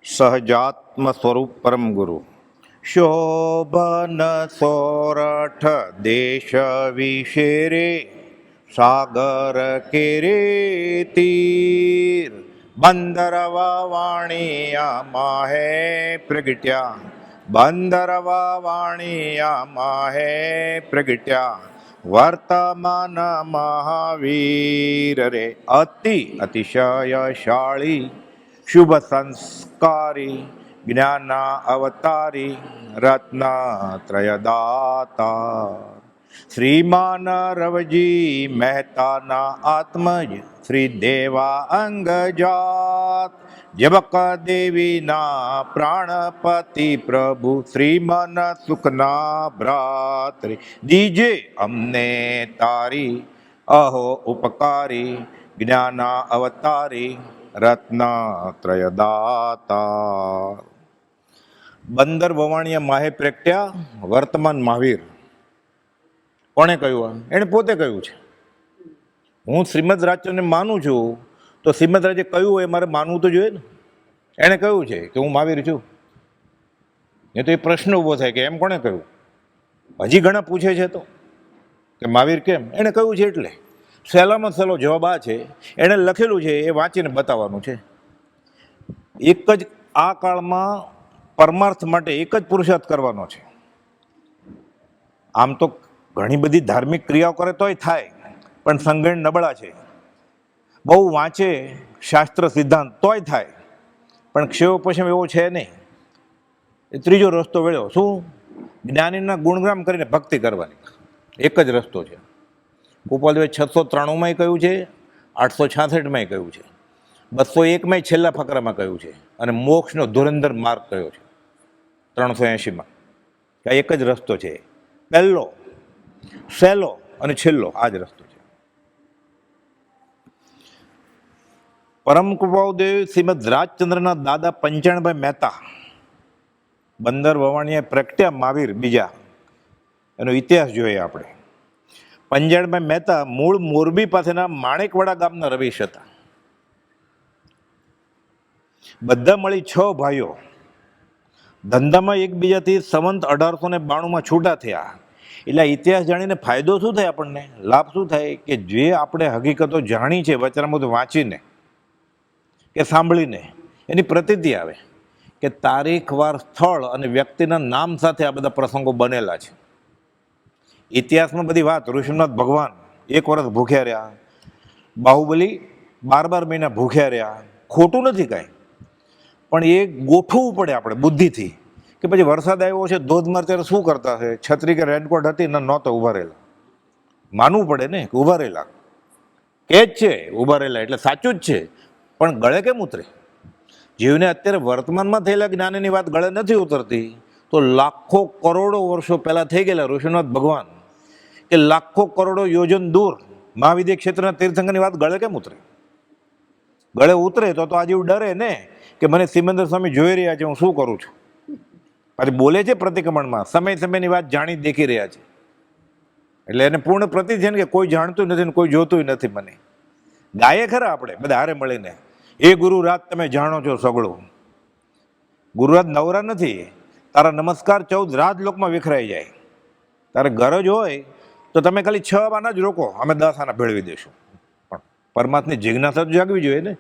સહજાત્મ સ્વરૂપ પરમ ગુરુ શોભન સોરઠ દેશ વિશેરે સાગર કેરે તીર બંદરવા વાણિયા માહે પ્રગટ્યા બંદરવા વાણિયા માહે પ્રગટ્યા વર્તમાન મહાવીર રે અતિશયશાળી શુભ સંસ્કારી જ્ઞાન અવતારી રત્નત્રયદાતા શ્રીમાન રવજી મહેતાના આત્મજ શ્રી દેવા અંગજાત જબક દેવીના પ્રાણપતિ પ્રભુ શ્રીમન સુખના ભ્રાતૃ દીજે અમને તારી અહો ઉપકારી જ્ઞાન અવતારી રત્નત્રયદાતા. બંદર વવાણિયા માહે પ્રગટ્યા વર્તમાન મહાવીર. કોણે કહ્યું? એણે પોતે કહ્યું છે. હું શ્રીમદ રાજચંદ્રને માનું છું તો શ્રીમદ રાજે કહ્યું એ મારે માનવું તો જોઈએ ને. એણે કહ્યું છે કે હું મહાવીર છું. એ તો એ પ્રશ્ન ઊભો થાય કે એમ કોણે કહ્યું? હજી ઘણા પૂછે છે તો કે મહાવીર કેમ? એણે કહ્યું છે એટલે સહેલામાં સહેલો જવાબ આ છે, એણે લખેલું છે એ વાંચીને બતાવવાનું છે. એક જ આ કાળમાં પરમાર્થ માટે એક જ પુરુષાર્થ કરવાનો છે. આમ તો ઘણી બધી ધાર્મિક ક્રિયાઓ કરે તોય થાય, પણ સંગણ નબળા છે. બહુ વાંચે શાસ્ત્ર સિદ્ધાંત તોય થાય, પણ ક્ષેમ પશ્ચિમ એવો છે નહીં. એ ત્રીજો રસ્તો વેળ્યો. શું? જ્ઞાનીના ગુણગાન કરીને ભક્તિ કરવાની. એક જ રસ્તો છે. ગોપાલદેવે 693 કહ્યું છે, 866 કહ્યું છે, 201 છેલ્લા ફકરામાં કહ્યું છે, અને મોક્ષનો ધુરંધર માર્ગ કહ્યો છે 380. કે એક જ રસ્તો છે. પહેલો, સહેલો અને છેલ્લો આ જ રસ્તો છે. પરમ કૃપાદેવ શ્રીમદ રાજચંદ્રના દાદા પંચાણભાઈ મહેતા બંદર વવાણિયા પ્રગટ્યા મહાવીર બીજા. એનો ઇતિહાસ જોઈએ આપણે. પંજાણભાઈ મહેતા મૂળ મોરબી પાસેના માણેકવાડા ગામના રવીશ હતા. બધા મળી 6 ભાઈઓ. ધંધામાં એકબીજાથી સંવંત 1892 છૂટા થયા. એટલે ઇતિહાસ જાણીને ફાયદો શું થાય આપણને? લાભ શું થાય? કે જે આપણે હકીકતો જાણી છે વચનામૃત વાંચીને કે સાંભળીને એની પ્રતીતિ આવે કે તારીખ, વાર, સ્થળ અને વ્યક્તિના નામ સાથે આ બધા પ્રસંગો બનેલા છે. ઇતિહાસમાં બધી વાત. ઋષિનાથ ભગવાન 1 વર્ષ ભૂખ્યા રહ્યા, બાહુબલી 12 મહિના ભૂખ્યા રહ્યા. ખોટું નથી કાંઈ, પણ એ ગોઠવવું પડે આપણે બુદ્ધિથી કે પછી વરસાદ આવ્યો છે ધોધમાર ત્યારે શું કરતા છે? છત્રી કે રેનકોટ હતી ને નહોતા ઊભા રહેલા. માનવું પડે ને કે ઊભા રહેલા. કે જ છે ઊભા રહેલા એટલે સાચું જ છે, પણ ગળે કેમ ઉતરે? જીવને અત્યારે વર્તમાનમાં થયેલા જ્ઞાનની વાત ગળે નથી ઉતરતી, તો લાખો કરોડો વર્ષો પહેલાં થઈ ગયેલા ઋષિનાથ ભગવાન કે લાખો કરોડો યોજન દૂર મહાવિદ્ય ક્ષેત્રના તીર્થંકરની વાત ગળે કેમ ઉતરે? ગળે ઉતરે તો આજે એવું ડરે ને કે મને સિમંદર સ્વામી જોઈ રહ્યા છે, હું શું કરું છું? પછી બોલે છે પ્રતિક્રમણમાં, સમયની વાત જાણી દેખી રહ્યા છે. એટલે એને પૂર્ણ પ્રતિ છે ને કે કોઈ જાણતું નથી ને કોઈ જોતું નથી. મને ગાયે ખરા આપણે બધા હારે મળીને, એ ગુરુરાજ તમે જાણો છો સગળું. ગુરુરાજ નવરા નથી. તારા નમસ્કાર 14 રાજલોકમાં વિખરાઈ જાય. તારે ગરજ હોય તો તમે ખાલી 6 આના જ રોકો, અમે 10 આના ભેળવી દઈશું. પણ પરમાત્માની જિજ્ઞાસા તો જાગવી જોઈએ ને.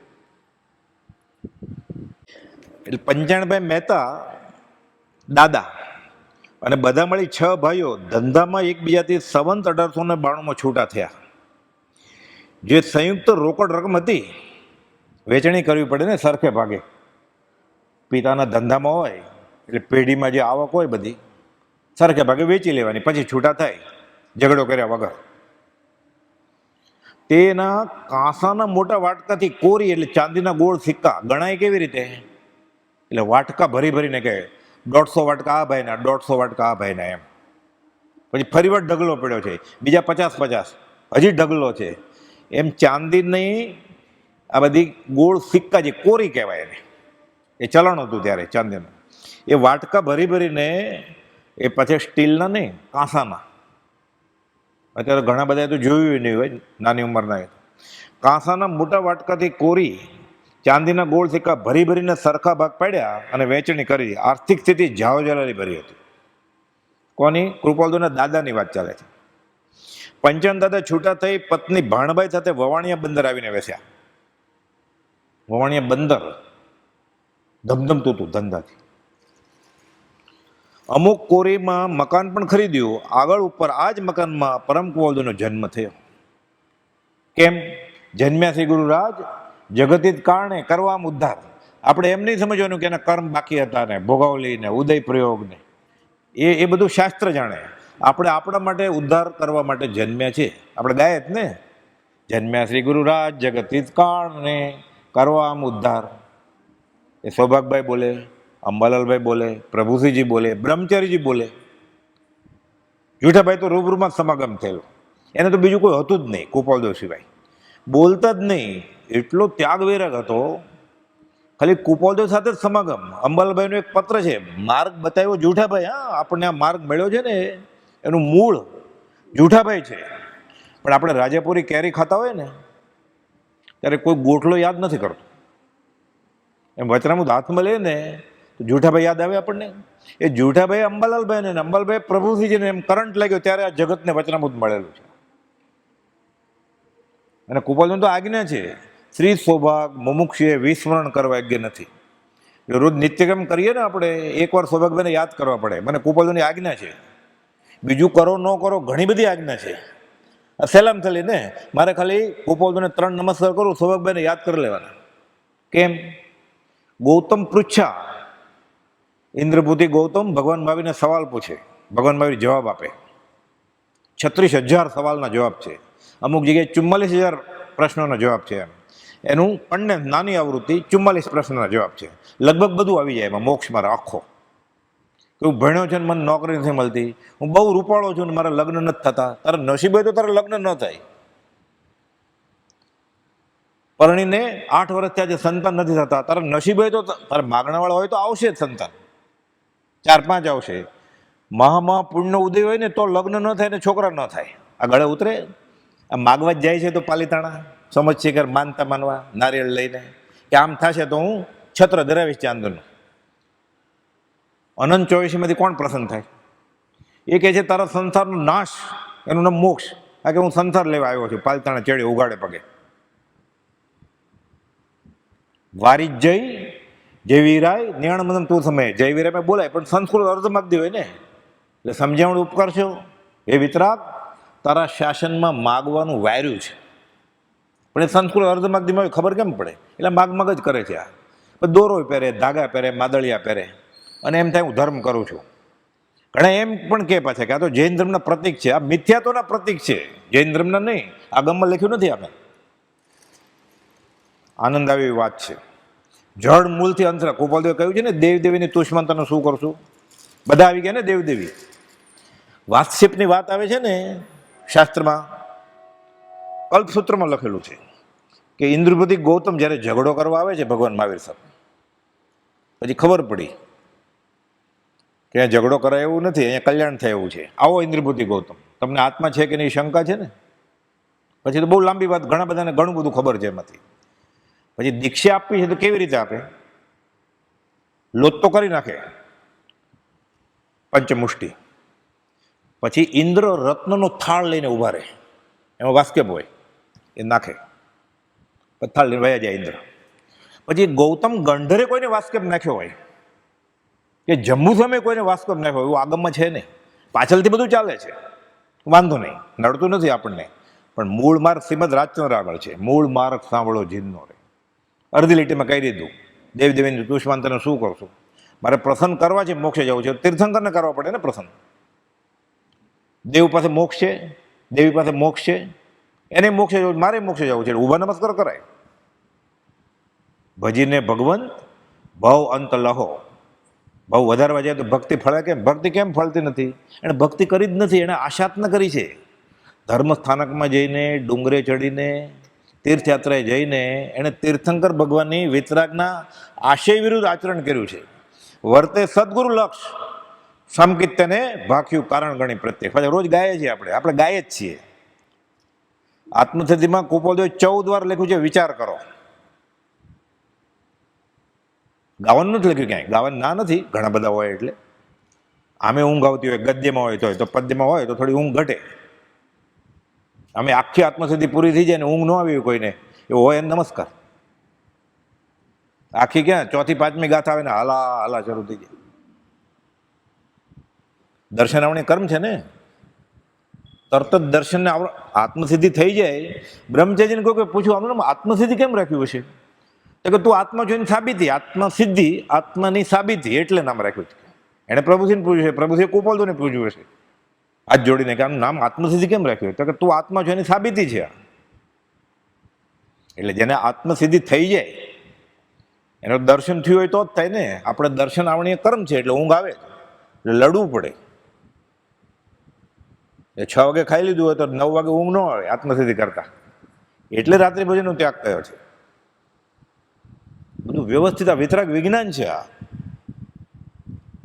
એટલે પંચાણભાઈ મહેતા દાદા અને બધા મળી 6 ભાઈઓ ધંધામાં એકબીજાથી સંવંત 1892 છૂટા થયા. જે સંયુક્ત રોકડ રકમ હતી વેચણી કરવી પડે ને સરખે ભાગે. પિતાના ધંધામાં હોય એટલે પેઢીમાં જે આવક હોય બધી સરખે ભાગે વેચી લેવાની, પછી છૂટા થાય ઝઘડો કર્યા વગર. તેના કાંસાના મોટા વાટકાથી કોરી એટલે ચાંદીના ગોળ સિક્કા ગણાય કેવી રીતે? એટલે વાટકા ભરી ભરીને કહે 150 વાટકા આ ભાઈના, 150 વાટકા આ ભાઈના, એમ. પછી ફરી વાર ઢગલો પડ્યો છે, બીજા 50 હજી ઢગલો છે. એમ ચાંદીની આ બધી ગોળ સિક્કા જે કોરી કહેવાય એને, એ ચલણ હતું ત્યારે ચાંદીનું. એ વાટકા ભરી ભરીને એ પછી સ્ટીલના નહીં કાંસાના, અત્યારે ઘણા બધા તો જોયું નહીં હોય નાની ઉંમરના, કાંસાના મોટા વાટકાથી કોરી ચાંદીના ગોળ સિક્કા ભરી ભરીને સરખા ભાગ પાડ્યા અને વહેંચણી કરી. આર્થિક સ્થિતિ જાહોજલાલી ભરી હતી. કોની? કૃપાલદેવના દાદાની વાત ચાલે છે. પંચાન દાદા છૂટા થઈ પત્ની ભાણબાઈ સાથે વવાણિયા બંદર આવીને બેસ્યા. વવાણિયા બંદર ધમધમતું હતું ધંધાથી. અમુક કોરીમાં મકાન પણ ખરીદ્યું. આગળ ઉપર આ જ મકાનમાં પરમ કુંવરદેવનો જન્મ થયો. કેમ? જન્મ્યા શ્રી ગુરુરાજ જગતિત કારણે કરવા ઉદ્ધાર. આપણે એમ નહીં સમજવાનું કે એના કર્મ બાકી હતા ને, ભોગાવલી ને, ઉદય પ્રયોગ ને, એ બધું શાસ્ત્ર જાણે. આપણે આપણા માટે ઉદ્ધાર કરવા માટે જન્મ્યા છે. આપણે ગાય જ ને, જન્મ્યા શ્રી ગુરુરાજ જગતિત કારણે કરવા ઉદ્ધાર. એ સૌભાગભાઈ બોલે, અંબાલાલભાઈ બોલે, પ્રભુસિંહજી બોલે, બ્રહ્મચારીજી બોલે. જુઠાભાઈ તો રૂબરૂમાં જ સમાગમ થયેલો. એને તો બીજું કોઈ હતું જ નહીં કૃપાલદેવ સિવાય. બોલતા જ નહીં, એટલો ત્યાગ વૈરાગ હતો. ખાલી કૃપાલદેવ સાથે જ સમાગમ. અંબાલાલભાઈનો એક પત્ર છે, માર્ગ બતાવ્યો જુઠાભાઈ. હા, આપણને આ માર્ગ મળ્યો છે ને એનું મૂળ જુઠાભાઈ છે. પણ આપણે રાજાપુરી કેરી ખાતા હોય ને ત્યારે કોઈ ગોઠલો યાદ નથી કરતો. એમ વચનામૃત હાથમાં લે ને તો જુઠાભાઈ યાદ આવે આપણને. એ જુઠાભાઈ અંબાલાલભાઈને ને અંબાલાલભાઈ પ્રભુસિંહજીને એમ કરંટ લાગ્યો ત્યારે આ જગતને વચનામૃત મળેલું છે. અને કૃપાલદેવની તો આજ્ઞા છે, શ્રી સૌભાગ મુમુક્ષુએ વિસ્મરણ કરવા યોગ્ય નથી. રોજ નિત્યક્રમ કરીએ ને આપણે, એકવાર સૌભાગભાઈને યાદ કરવા પડે. મને કૃપાલદેવની આજ્ઞા છે. બીજું કરો ન કરો ઘણી બધી આજ્ઞા છે. સલામ થલી ને મારે ખાલી કૃપાલદેવને 3 નમસ્કાર કરું, સૌભાગભાઈને યાદ કરી લેવાના. કેમ? ગૌતમ પૃચ્છા, ઇન્દ્રભૂતિ ગૌતમ ભગવાન મહાવીરને સવાલ પૂછે, ભગવાન મહાવીર જવાબ આપે. 36,000 સવાલના જવાબ છે. અમુક જગ્યાએ 44,000 પ્રશ્નોનો જવાબ છે. એનું પણ નાની આવૃત્તિ 44 પ્રશ્નોના જવાબ છે. લગભગ બધું આવી જાય એમાં મોક્ષ મારા આખો. કે હું ભણ્યો છે ને મને નોકરી નથી મળતી, હું બહુ રૂપાળો છું ને મારા લગ્ન નથી થતા. તારા નસીબ હોય તો તારા લગ્ન ન થાય. પરણીને 8 વર્ષ થયા છે, સંતાન નથી થતા, તારા નસીબ હોય તો, તારા માગણાવાળા હોય તો આવશે જ સંતાન, 4-5 આવશે. મહા પુણ્યનો ઉદય હોય ને તો લગ્ન ન થાય ને છોકરા ન થાય. આ ગળે ઉતરે. આ માગવા જ જાય છે તો પાલીતાણા સમજશે કે માનતા માનવા નારિયેળ લઈને કે આમ થશે તો હું છત્ર ધરાવીશ ચાંદનું. અનંત 84માંથી કોણ પ્રસન્ન થાય? એ કહે છે તારા સંસારનો નાશ, એનું નામ મોક્ષ. આ કે હું સંસાર લેવા આવ્યો છું, પાલીતાણા ચડે ઉગાડે પગે. વારી જય જયવીરાય નિયણ મદન તું સમય. જયવીરાય બોલાય પણ સંસ્કૃત અર્ધમાગદી હોય ને, એટલે સમજાવણ ઉપકાર છો. એ વિતરાગ તારા શાસનમાં માગવાનું વાર્યું છે, પણ એ સંસ્કૃત અર્ધમાગદીમાં હોય ખબર કેમ પડે? એટલે માગ જ કરે છે. આ દોરો પહેરે, ધાગા પહેરે, માદળિયા પહેરે અને એમ થાય હું ધર્મ કરું છું. ઘણા એમ પણ કહે પાછા કે આ તો જૈન ધર્મના પ્રતિક છે. આ મિથ્યાત્વના પ્રતિક છે, જૈન ધર્મના નહીં. આ ગમમાં લખ્યું નથી. આપણે આનંદ આવે એવી વાત છે. જળ મૂળથી અંતરા. કૃપાલદેવે કહ્યું છે ને દેવદેવીની તુષ્મંતાનું શું કરશું? બધા આવી ગયા ને દેવદેવી. વાત્સેપની વાત આવે છે ને શાસ્ત્રમાં, કલ્પસૂત્રમાં લખેલું છે કે ઇન્દ્રપતિ ગૌતમ જ્યારે ઝઘડો કરવા આવે છે ભગવાન મહાવીર સાથે, પછી ખબર પડી કે અહીંયા ઝઘડો કરાય એવું નથી, અહીંયા કલ્યાણ થાય એવું છે. આવો ઇન્દ્રપતિ ગૌતમ, તમને આત્મા છે કે નહીં શંકા છે ને? પછી તો બહુ લાંબી વાત, ઘણા બધાને ઘણું બધું ખબર છે એમાંથી. પછી દીક્ષા આપવી છે તો કેવી રીતે આપે? લોટ તો કરી નાખે પંચમુષ્ટિ. પછી ઇન્દ્ર રત્નનો થાળ લઈને ઊભા રહે, એમાં વાસ્કેપ હોય, એ નાખે, થાળ લઈને વયા જાય ઇન્દ્ર. પછી ગૌતમ ગંધરે કોઈને વાસ્કેપ નાખ્યો હોય કે જમ્મુ સામે કોઈને વાસ્કેપ નાખ્યો હોય એવું આગમમાં છે નહીં. પાછળથી બધું ચાલે છે, વાંધો નહીં, નડતું નથી આપણને. પણ મૂળ માર્ગ શ્રીમદ રાજચંદ્ર આગળ છે. મૂળ માર્ગ સાંભળો જીનનો રે. અડધી લીટીમાં કહી દીધું દેવદેવીની તુષ્માંતને શું કરશું? મારે પ્રસન્ન કરવા છે, મોક્ષે જવું છે, તીર્થંકરને કરવા પડે ને પ્રસન્ન. દેવ પાસે મોક્ષ છે, દેવી પાસે મોક્ષ છે, એને મોક્ષે જવું, મારે મોક્ષે જવું છે, ઊભા નમસ્કાર કરાય. ભજીને ભગવંત ભવ અંત લહો. ભાવ વધારવા જાય તો ભક્તિ ફળે કેમ? ભક્તિ કેમ ફળતી નથી? એણે ભક્તિ કરી જ નથી, એણે આશાત્ન કરી છે. ધર્મ સ્થાનકમાં જઈને, ડુંગરે ચડીને, તીર્થયાત્રાએ જઈને એણે તીર્થંકર ભગવાનની વિતરાગના આશય વિરુદ્ધ આચરણ કર્યું છે. વર્તે સદગુરુ લક્ષ સમકિત્યને ભાખ્યું કારણ ગણી પ્રત્યેક. પાછા રોજ ગાય છીએ આપણે ગાય જ છીએ. આત્મસિદ્ધિમાં કૃપાલદેવે 14 વાર લખ્યું છે વિચાર કરો. ગાવાનું નથી લખ્યું ક્યાંય, ગાવાનું ના નથી, ઘણા બધા હોય એટલે આમે ઊંઘ આવતી હોય, ગદ્યમાં હોય તો પદ્યમાં હોય તો થોડી ઊંઘ ઘટે. અમે આખી આત્મસિદ્ધિ પૂરી થઈ જાય ને ઊંઘ ન આવી કોઈને, એવું હોય એને નમસ્કાર. આખી ક્યાં ચોથી પાંચમી ગાથા આવે ને હાલા હાલા શરૂ થઈ જાય. દર્શન આવણી કર્મ છે ને, તરત જ દર્શનને આત્મસિદ્ધિ થઈ જાય. બ્રહ્મચારીને કહું કે પૂછ્યું આમનું આત્મસિદ્ધિ કેમ રાખ્યું હશે? તો કે તું આત્મા જોઈને સાબિતી, આત્મસિદ્ધિ આત્માની સાબિતી એટલે નામ રાખ્યું છે. એને પ્રભુજીને પૂછ્યું છે, પ્રભુજીએ કુપોલદોને પૂછ્યું હશે હાથ જોડીને કે આનું નામ આત્મસિદ્ધિ કેમ રાખ્યું? તો કે તું આત્મા જોઈને સાબિતી છે. એટલે જેને આત્મસિદ્ધિ થઈ જાય એનું દર્શન થયું હોય તો જ થાય ને. આપણે દર્શન આવણી કર્મ છે એટલે ઊંઘ આવે, એટલે લડવું પડે. એ 6 વાગે ખાઈ લીધું હોય તો 9 વાગે ઊંઘ ન આવે આત્મસિદ્ધિ કરતા, એટલે રાત્રિ ભોજનનો ત્યાગ થયો છે. બધું વ્યવસ્થિત આ વિતરાગ વિજ્ઞાન છે. આ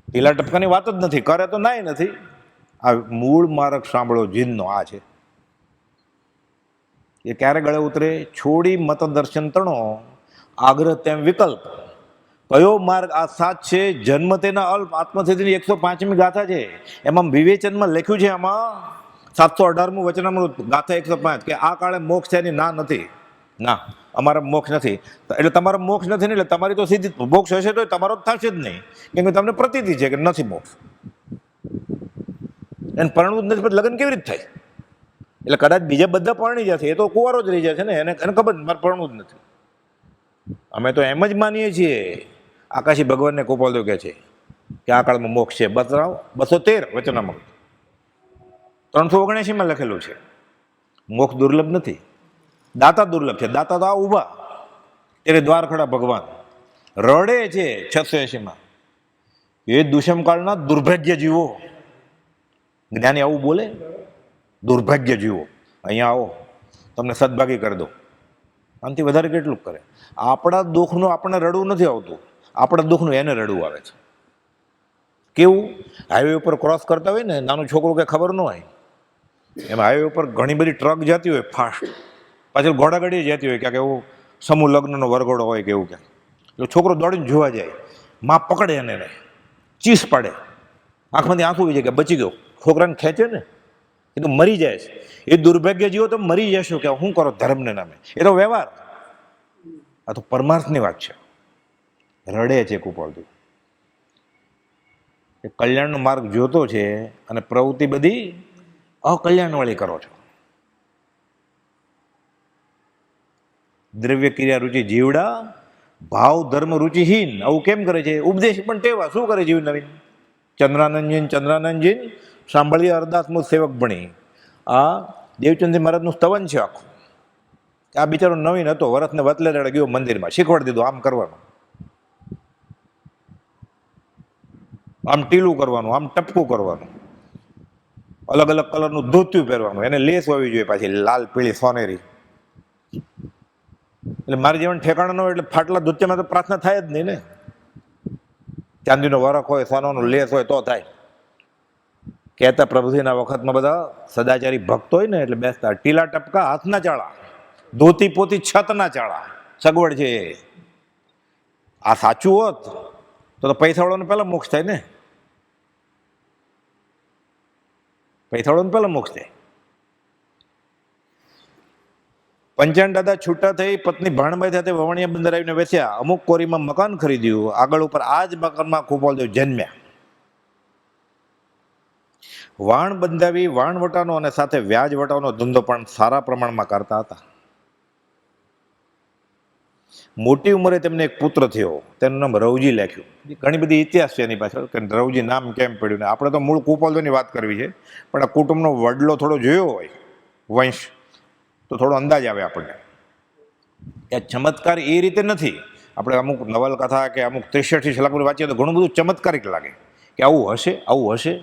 ટીલા ટપકાની વાત જ નથી, કરે તો નાય નથી. આ મૂળ માર્ગ સાંભળો જીનનો આ છે. એ ક્યારે ગળે ઉતરે? છોડી મત દર્શન તણો આગ્રહ તેમ વિકલ્પ. કયો માર્ગ આ સાચ છે? જન્મ તેના અલ્પ. આત્મસિદ્ધિની 105મી ગાથા છે, એમાં વિવેચનમાં લખ્યું છે, આમાં 718મું વચનામૃત ગાથા 105 કે આ કાળે મોક્ષ છે એની ના નથી. ના, અમારા મોક્ષ નથી. એટલે તમારો મોક્ષ નથી ને એટલે તમારી તો સીધી મોક્ષ હશે તો તમારો જ થશે જ નહીં, કેમ કે તમને પ્રતીતિ છે કે નથી મોક્ષ. એને પરણવું જ નથી, લગ્ન કેવી રીતે થાય? એટલે કદાચ બીજા બધા પરણી જશે, એ તો કુંવારો જ રહી જશે ને, એને ખબર મારે પરણવું જ નથી. અમે તો એમ જ માનીએ છીએ. આકાશી ભગવાનને કુપાલદો કહે છે કે આ કાળમાં મોક્ષ છે. બતાવો 213 વચનામૃત 379માં લખેલું છે. મોક્ષ દુર્લભ નથી, દાતા દુર્લભ છે. દાતા તો આ ઊભા ત્યારે દ્વાર ખડા ભગવાન રડે છે 680માં. એ દુષ્મકાળના દુર્ભાગ્ય જીવો. જ્ઞાની આવું બોલે? દુર્ભાગ્ય જીવો, અહીંયા આવો, તમને સદભાગી કરી દો. આનાથી વધારે કેટલું કરે? આપણા દુઃખનું આપણને રડવું નથી આવતું, આપણા દુઃખનું એને રડવું આવે છે. કેવું? હાઈવે ઉપર ક્રોસ કરતા હોય ને, નાનું છોકરું કંઈ ખબર ન હોય, એમાં હાઈવે ઉપર ઘણી બધી ટ્રક જતી હોય ફાસ્ટ, પાછળ ઘોડાગાડી જતી હોય, ક્યાંક એવું સમૂહ લગ્નનો વરઘોડો હોય કે એવું ક્યાંક. એટલે છોકરો દોડીને જોવા જાય, માં પકડે એને ચીસ પાડે, આંખમાંથી આંસુ આવી જાય કે બચી ગયો. છોકરાને ખેંચે ને, એ તો મરી જાય છે. એ દુર્ભાગ્ય જીવો તો મરી જશો કે શું કરો ધર્મને નામે? એ તો વ્યવહાર. આ તો પરમાર્થની વાત છે. રડે છે કુપાલદુ. એ કલ્યાણનો માર્ગ જોતો છે અને પ્રવૃત્તિ બધી અકલ્યાણવાળી કરો છો. દ્રવ્ય ક્રિયા રુચિ જીવડા, ભાવ ધર્મ રુચિહીન. આવું કેમ કરે છે? ઉપદેશ પણ ટેવા. શું કરે જીવ નવીન? ચંદ્રાનંદજી સાંભળીએ અરદાસમુખ સેવક ભણી. આ દેવચંદ્ર મહારાજનું સ્તવન છે આખું. આ બિચારો નવીન હતો, વરસને વતલે દાડે ગયો મંદિરમાં, શીખવાડી દીધું આમ કરવાનું, આમ ટીલું કરવાનું, આમ ટપકું કરવાનું, અલગ અલગ કલરનું ધોતિયું પહેરવાનું, એને લેસ હોવી જોઈએ પાછી લાલ પીળી સોનેરી. એટલે મારે જીવન ઠેકાણા ન હોય એટલે ફાટલા ધોતિયામાં તો પ્રાર્થના થાય જ નહીં ને. ચાંદીનો વરખ હોય, સોનાનો લેસ હોય તો થાય. કહેતા પ્રભુજીના વખતમાં બધા સદાચારી ભક્ત હોય ને એટલે બેસતા ટીલા ટપકા હાથના ચાળા, ધોતી પોતી છતના ચાળા. સગવડ છે. આ સાચું હોત તો પૈસાવાળાને પહેલા મોક્ષ થાય ને. પૈસાવાળાને પહેલા મોક્ષ થાય. પંચાયત દાદા છૂટા થઈ પત્ની ભાણબાઈ સાથે વવાણિયા બંદર આવીને વેચ્યા. અમુક કોરીમાં મકાન ખરીદ્યું. આગળ ઉપર આ જ મકાનમાં કુપાલદેવ જન્મ્યા. વાણ બંધાવી વાણ વટાનો અને સાથે વ્યાજ વટાવાનો ધંધો પણ સારા પ્રમાણમાં કરતા હતા. મોટી ઉંમરે તેમને એક પુત્ર થયો, તેનું નામ રવજી લખ્યું. ઘણી બધી ઇતિહાસ છે એની પાછળ કે રવજી નામ કેમ પડ્યું. ને આપણે તો મૂળ કુપાલદેવની વાત કરવી છે, પણ આ કુટુંબનો વડલો થોડો જોયો હોય વંશ તો થોડો અંદાજ આવે આપણને. આ ચમત્કાર એ રીતે નથી. આપણે અમુક નવલકથા કે અમુક 63 શલાકુરી વાંચીએ તો ઘણું બધું ચમત્કારિક લાગે કે આવું હશે આવું હશે.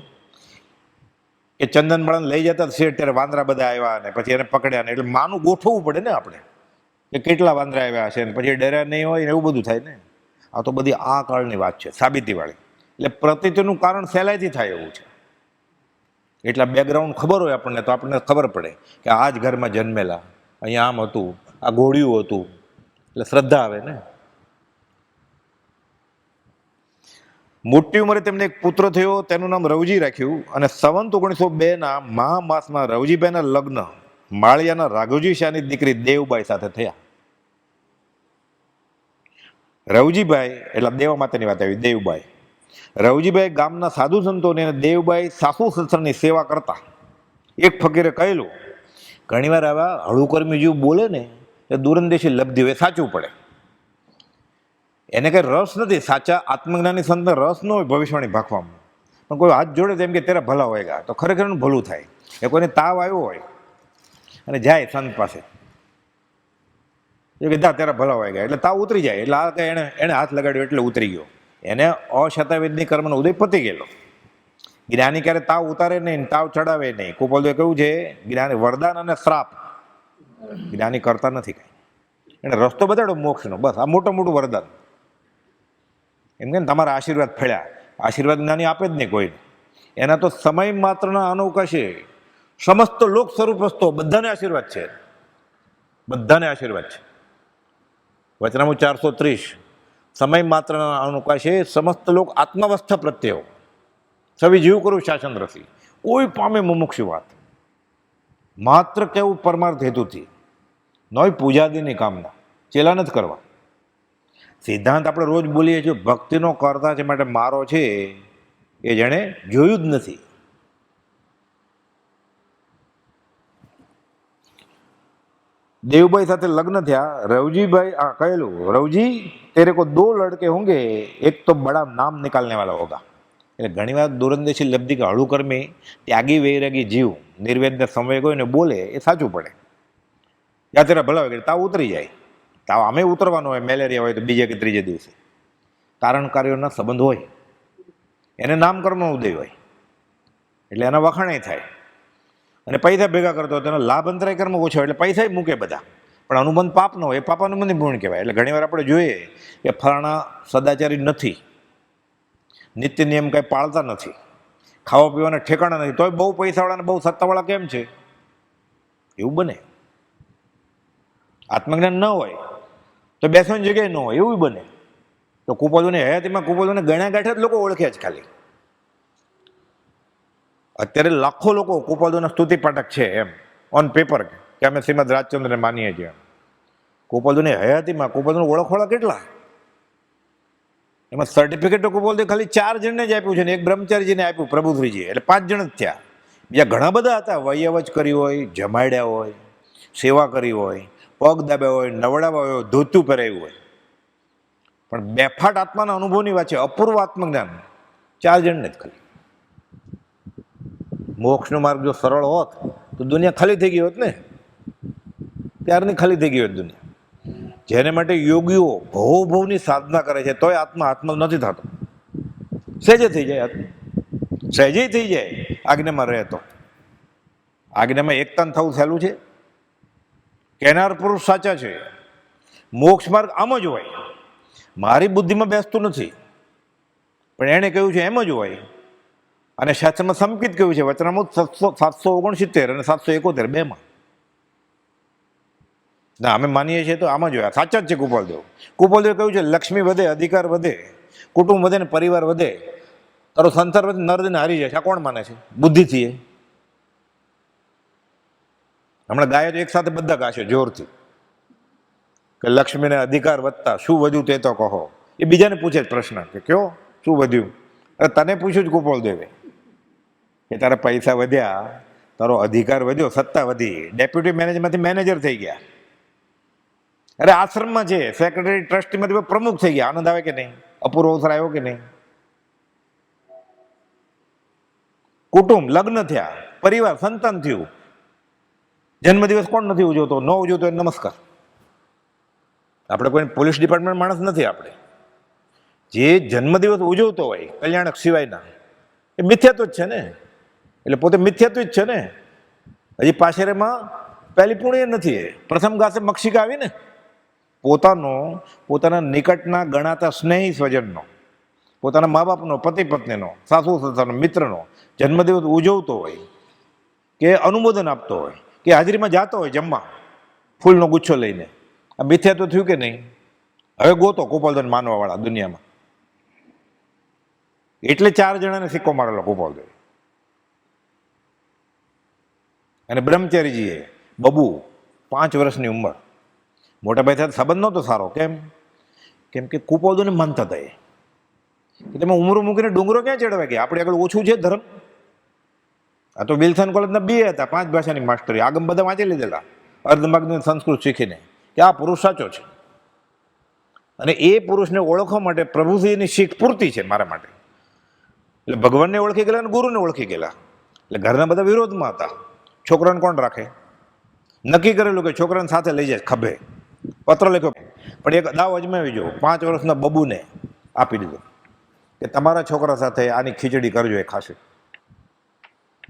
કે ચંદન બાળાને લઈ જતા શેઠ ત્યારે વાંદરા બધા આવ્યા ને પછી એને પકડ્યા ને, એટલે માનું ગોઠવવું પડે ને આપણે કે કેટલા વાંદરા આવ્યા છે ને પછી ડર્યા નહીં હોય ને એવું બધું થાય ને. આ તો બધી આ કાળની વાત છે, સાબિતીવાળી. એટલે પ્રતીતિનું કારણ સહેલાઈથી થાય એવું છે. એટલા બેકગ્રાઉન્ડ ખબર હોય આપણને તો આપણને ખબર પડે કે આ જ ઘરમાં જન્મેલા, અહીંયા આમ હતું, આ ઘોડિયું હતું, એટલે શ્રદ્ધા આવે ને. મોટી ઉંમરે તેમને એક પુત્ર થયો, તેનું નામ રવજી રાખ્યું, અને સંવંત 1902ના મહા માસમાં રવજીભાઈના લગ્ન માળિયાના રાઘવજી શાહની દીકરી દેવબાઈ સાથે થયા. રવજીભાઈ એટલે દેવા માતાની વાત આવી. દેવબાઈ રવજીભાઈ ગામના સાધુ સંતોને અને દેવબાઈ સાસુ સસરાની સેવા કરતા. એક ફકીરે કહેલું, ઘણીવાર આવા હળુકર્મી જીવ બોલે ને એ દૂરંદેશી લબ્ધિ હોય, સાચું પડે. એને કઈ રસ નથી, સાચા આત્મજ્ઞાની સંતને રસ ન હોય ભવિષ્યવાણી ભાખવામાં, પણ કોઈ હાથ જોડે તેમ કે તેરા ભલા હોયગા, તો ખરેખર એનું ભલું થાય. એ કોઈને તાવ આવ્યો હોય અને જાય સંત પાસે, એ કે દા તેરા ભલા હોયગા, એટલે તાવ ઉતરી જાય. એટલે આ એને એને હાથ લગાડ્યો એટલે ઉતરી ગયો. એને અશતાવેદની કર્મનો ઉદય પતી ગયેલો. જ્ઞાની ક્યારે તાવ ઉતારે નહીં, તાવ ચડાવે નહીં. કુપોલદેવે કહ્યું છે, જ્ઞાની વરદાન અને શ્રાપ જ્ઞાની કરતા નથી કાંઈ. એને રસ્તો બતાડ્યો મોક્ષનો, બસ આ મોટું મોટું વરદાન. એમ કે તમારા આશીર્વાદ ફળ્યા. આશીર્વાદ જ્ઞાની આપે જ નહીં કોઈને. એના તો સમય માત્રના અનવકાશે સમસ્ત લોક સ્વરૂપ વસ્તુ બધાને આશીર્વાદ છે, બધાને આશીર્વાદ છે. વચનામું 430, સમય માત્રના અનવકાશે સમસ્ત લોક આત્માવસ્થા પ્રત્યે સવી જીવ કરું શાસન રસી. કોઈ પામે મુમુક્ષુ વાત, માત્ર કેવું પરમાર્થ હેતુથી, નોય પૂજાદીની કામના, ચેલા નથી કરવા. સિદ્ધાંત આપણે રોજ બોલીએ છીએ, ભક્તિનો કરતા છે માટે મારો છે એ જેણે જોયું જ નથી. દેવબાઈ સાથે લગ્ન થયા. રવજીભાઈ આ કહેલું, રવજી તેરે કો દો લડકે હોંગે, એક તો બડા નામ નિકાલને વાલા હોગા. એટલે ઘણી વાર દૂરંદેશી લબ્ધિ કે હળુકર્મી ત્યાગી વૈરાગી જીવ નિર્વેદને સમય કોઈ ને બોલે એ સાચું પડે. યા તેરા ભલા હોય તાવ ઉતરી જાય. તાવ આમે ઉતરવાનો હોય, મેલેરિયા હોય તો બીજે કે ત્રીજે દિવસે. કારણ કાર્યોના સંબંધ હોય, એને નામકર્મનો ઉદય હોય એટલે એના વખાણે થાય. અને પૈસા ભેગા કરતો હોય તેનો લાભ અંતરાય કર્મ ઓછો એટલે પૈસા મૂકે બધા, પણ અનુબંધ પાપ ન હોય, એ પાપ અનુબંધ ગુણ કહેવાય. એટલે ઘણીવાર આપણે જોઈએ કે ફલાણા સદાચારી નથી, નિત્ય નિયમ કાંઈ પાળતા નથી, ખાવા પીવાના ઠેકાણા નથી, તોય બહુ પૈસાવાળાને બહુ સત્તાવાળા કેમ છે, એવું બને. આત્મજ્ઞાન ન હોય તો બેસવાની જગ્યાએ ન હોય, એવું બને. તો કુપોદોની હયાતીમાં કુપોદોને ગણ્યા ગાંઠે જ લોકો ઓળખે જ ખાલી. અત્યારે લાખો લોકો કુપોદોના સ્તુતિ પાઠક છે એમ ઓન પેપર, કે અમે શ્રીમદ રાજચંદ્રને માનીએ છીએ. કુપોદોની હયાતીમાં કુપોદોને ઓળખવાળા કેટલા? એમાં સર્ટિફિકેટ તો કુપોદે ખાલી 4 જણને જ આપ્યું છે ને એક બ્રહ્મચારીજીને આપ્યું, પ્રભુશ્રીજી, એટલે 5 જણ જ થયા. બીજા ઘણા બધા હતા, વૈયવચ કરી હોય, જમાડ્યા હોય, સેવા કરી હોય, પગ દાબ્યા હોય, નવડાવ્યા હોય, ધોતું પહેરાવ્યું હોય. પણ બેફાટ આત્માના અનુભવની વાત છે, અપૂર્વ આત્મજ્ઞાન 4 જણને જ ખાલી. મોક્ષનો માર્ગ જો સરળ હોત તો દુનિયા ખાલી થઈ ગઈ હોત ને, ત્યારની ખાલી થઈ ગઈ હોત દુનિયા. જેને માટે યોગીઓ ભવની સાધના કરે છે તોય આત્મા નથી થતો. સહેજે થઈ જાય આત્મા, સહેજે થઈ જાય આજ્ઞામાં રહે તો. આજ્ઞામાં એકતાન થવું સહેલું છે? કહેનાર પુરુષ સાચા છે. મોક્ષ માર્ગ આમ જ હોય, મારી બુદ્ધિમાં બેસતું નથી, પણ એણે કહ્યું છે એમ જ હોય. અને શાસ્ત્રમાં સંકિત કહ્યું છે, વચનામૃત 769 અને 771 બેમાં. ના અમે માનીએ છીએ તો આમ જ હોય, સાચા જ છે. કુપોલદેવ કહ્યું છે, લક્ષ્મી વધે, અધિકાર વધે, કુટુંબ વધે ને પરિવાર વધે, તારો સંસાર વધે, નરદને હારી જાય છે. આ કોણ માને છે? બુદ્ધિથી. હમણાં ગાય તો એક સાથે બધા ગાશે જોરથી કે લક્ષ્મીને અધિકાર વધતા શું વધ્યું તે તો કહો. એ બીજાને પૂછે જ પ્રશ્ન કે કયો શું વધ્યું? અરે તને પૂછ્યું જ કુપોલદેવે કે તારા પૈસા વધ્યા, તારો અધિકાર વધ્યો, સત્તા વધી, ડેપ્યુટી મેનેજરમાંથી મેનેજર થઈ ગયા, અરે આશ્રમમાં છે સેક્રેટરી ટ્રસ્ટીમાંથી પ્રમુખ થઈ ગયા. આનંદ આવે કે નહીં? અપૂર્વ અવસર આવ્યો કે નહીં? કુટુંબ, લગ્ન થયા, પરિવાર, સંતાન થયું. જન્મદિવસ કોણ નથી ઉજવતો? ન ઉજવતો એ નમસ્કાર. આપણે કોઈ પોલીસ ડિપાર્ટમેન્ટ માણસ નથી. આપણે જે જન્મદિવસ ઉજવતો હોય કલ્યાણક સિવાયના, એ મિથ્યાત્વ જ છે ને. એટલે પોતે મિથ્યાત્વ જ છે ને. હજી પાછળમાં પહેલી પુણ્ય નથી. પ્રથમ ગાસે મક્ષિકા આવી ને. પોતાના નિકટના ગણાતા સ્નેહી સ્વજનનો, પોતાના મા બાપનો, પતિ પત્નીનો, સાસુ સસરાનો, મિત્રનો જન્મદિવસ ઉજવતો હોય કે અનુમોદન આપતો હોય કે હાજરીમાં જાતો હોય જમવા ફૂલનો ગુચ્છો લઈને, આ મિથ્યા તો થયું કે નહીં? હવે ગોતો કુપોલદેવ માનવાવાળા દુનિયામાં. એટલે 4 જણાને સિક્કો મારેલો ગોપાલદેવ. અને બ્રહ્મચારીજીએ બબુ 5 વર્ષની ઉંમર, મોટા ભાઈ સાથે સંબંધ નહોતો સારો. કેમ કે કુપોલદેવને માનતા હતા કે તમે ઉમર મૂકીને ડુંગરો ક્યાં ચડવા ગયા, આપણે આગળ ઓછું છે ધર્મ. આ તો વિલ્સન કોલેજના BA હતા, 5 ભાષાની માસ્ટરી, આગમ બધા વાંચી લીધેલા અર્ધમાગ્ન સંસ્કૃત શીખીને, કે આ પુરુષ સાચો છે. અને એ પુરુષને ઓળખવા માટે પ્રભુજીની શીખ પૂરતી છે મારા માટે. એટલે ભગવાનને ઓળખી ગયેલા અને ગુરુને ઓળખી ગયેલા. એટલે ઘરના બધા વિરોધમાં હતા. છોકરાને કોણ રાખે? નક્કી કરેલું કે છોકરાને સાથે લઈ જાય ખભે. પત્ર લખ્યો, પણ એક દાવ અજમાવી જો, 5 વર્ષના બબુને આપી દીધો કે તમારા છોકરા સાથે આની ખીચડી કરજો, એ ખાશે,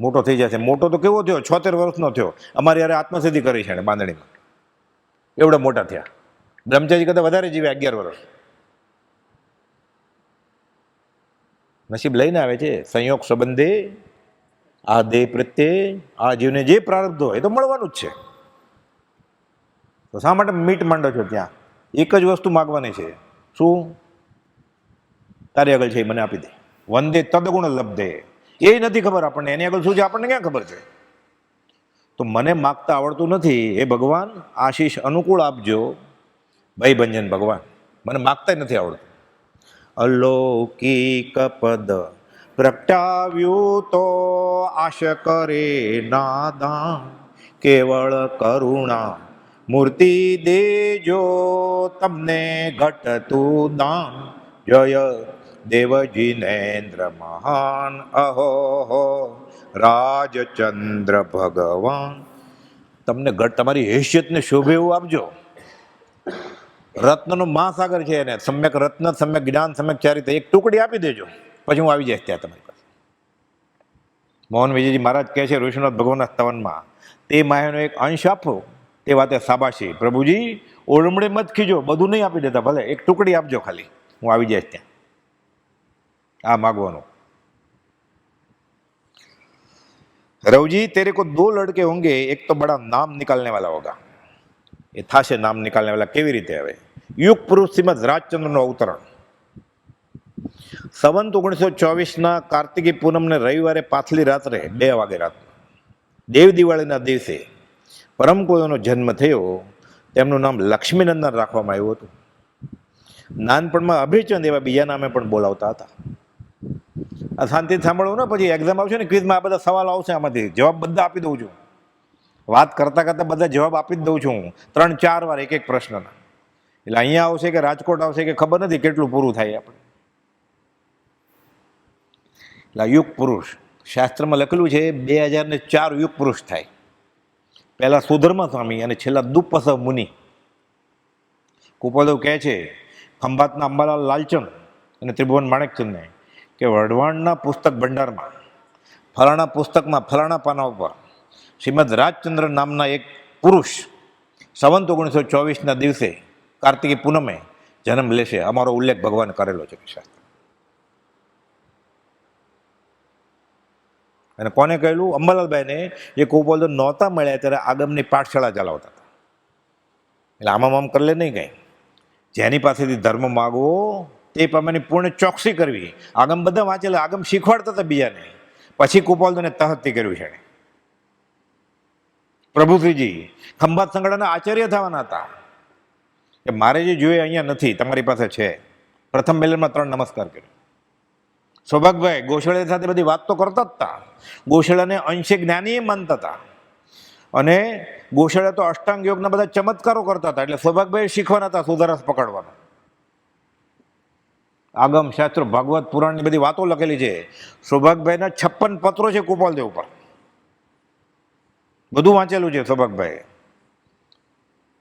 મોટો થઈ જશે. મોટો તો કેવો થયો? 76 વર્ષનો થયો. અમારી યારે આત્મસિદ્ધિ કરી છે એને બાંધણીમાં, એવડા મોટા થયા. બ્રહ્મચારી કરતા વધારે જીવે, 11 વર્ષ. નસીબ લઈને આવે છે, સંયોગ સંબંધે આ દેહ પ્રત્યે આ જીવને જે પ્રારબ્ધ હોય એ તો મળવાનું જ છે. તો શા માટે મીટ માંડો છો ત્યાં? એક જ વસ્તુ માગવાની છે. શું? તારી આગળ છે એ મને આપી દે. વંદે તદગુણ લબ્ધે. એ નથી ખબર આપણને, એની આગળ શું છે આપણને ક્યાં ખબર છે? તો મને માગતા આવડતું નથી, એ ભગવાન આશીષ અનુકૂળ આપજો. ભાઈ ભંજન ભગવાન, મને માગતા નથી આવડતું. અલૌકિક પદ પ્રગટાવ્યું તો આશ કરે નાદાન, કેવળ કરુણા મૂર્તિ દેજો તમને ઘટતું દાન. જય દેવજીનેન્દ્ર મહાન અહો રાજચંદ્ર ભગવાન. તમને તમારી હેસિયતને શોભે એવું આપજો. રત્નનો મહાસાગર છે એને, સમ્યક રત્ન, સમ્યક જ્ઞાન, સમ્યક ચારિત્ર, એક ટુકડી આપી દેજો, પછી હું આવી જઈશ ત્યાં તમારી પાસે. મોહન વિજયજી મહારાજ કહે છે ઋષિનાથ ભગવાનના સ્તવનમાં, તે માયાનો એક અંશ આપો, તે વાતે સાબાશી. પ્રભુજી ઓળમડે મત ખીજો, બધું નહીં આપી દેતા, ભલે એક ટુકડી આપજો ખાલી, હું આવી જઈશ ત્યાં. આ માગવાનું. રવજી તેરે કો 2 લડકે હોંગે, એક તો બડા નામ નિકાલને વાલા હોગા. એ થાશે નામ નિકાલને વાલા. કેવી રીતે? હવે યુગ પુરુષ શ્રીમદ રાજચંદ્રનું અવતરણ. સંવત 1924 કાર્તિકી પૂનમને રવિવારે પાછલી રાત્રે 2 વાગે રાતના દેવ દિવાળીના દિવસે પરમ કોયોનો જન્મ થયો. તેમનું નામ લક્ષ્મીનંદન રાખવામાં આવ્યું હતું. નાનપણમાં અભયચંદ એવા બીજા નામે પણ બોલાવતા હતા. આ શાંતિથી સાંભળવું ને, પછી એક્ઝામ આવશે ને, ક્વિઝમાં આ બધા સવાલ આવશે, આમાંથી જવાબ બધા આપી દઉં છું. વાત કરતાં કરતાં બધા જવાબ આપી જ દઉં છું હું, 3-4 વાર એક પ્રશ્નના. એટલે અહીંયા આવશે કે રાજકોટ આવશે કે ખબર નથી કેટલું પૂરું થાય આપણે. એટલે યુગ પુરુષ શાસ્ત્રમાં લખેલું છે 2004 યુગ પુરુષ થાય. પહેલા સુધર્મા સ્વામી અને છેલ્લા દુપસવ મુનિ. કુપોલદેવ કહે છે ખંભાતના અંબાલાલ લાલચંદ અને ત્રિભુવન માણેકચંદને કે વઢવાણના પુસ્તક ભંડારમાં ફલાણા પુસ્તકમાં ફલાણા પાના ઉપર શ્રીમદ રાજચંદ્ર નામના એક પુરુષ સંવત 1924 દિવસે કાર્તિકી પૂનમે જન્મ લેશે. અમારો ઉલ્લેખ ભગવાન કરેલો છે શાસ્ત્ર. અને કોને કહેલું? અંબાલાલભાઈને, જે કુપોલદેવ નહોતા મળ્યા ત્યારે આગમની પાઠશાળા ચલાવતા હતા. એટલે આમ કરી લે નહીં કંઈ. જેની પાસેથી ધર્મ માગવો તે પ્રમાણે પૂર્ણ ચોકસી કરવી. આગમ બધા વાંચેલા, આગમ શીખવાડતા હતા બીજાને. પછી કુપોલદેવને તહત્તી કર્યું છે. પ્રભુશ્રીજી ખંભાત સંગડાના આચાર્ય થવાના હતા કે મારે જે જોઈએ અહીંયા નથી, તમારી પાસે છે. પ્રથમ મિલનમાં 3 નમસ્કાર કર્યો. સૌભાગભાઈ ગોશાળા સાથે બધી વાત તો કરતા જ હતા. ગોશાળાને અંશે જ્ઞાની માનતા હતા. અને ગોશાળા તો અષ્ટાંગ યોગના બધા ચમત્કારો કરતા હતા. એટલે સૌભાગભાઈ શીખવાના હતા સુધારસ પકડવાનો. આગમ શાસ્ત્ર, ભાગવત પુરાણની બધી વાતો લખેલી છે. સૌભાગભાઈના 56 પત્રો છે કુપોલદેવ ઉપર. બધું વાંચેલું છે સૌભાગભાઈ.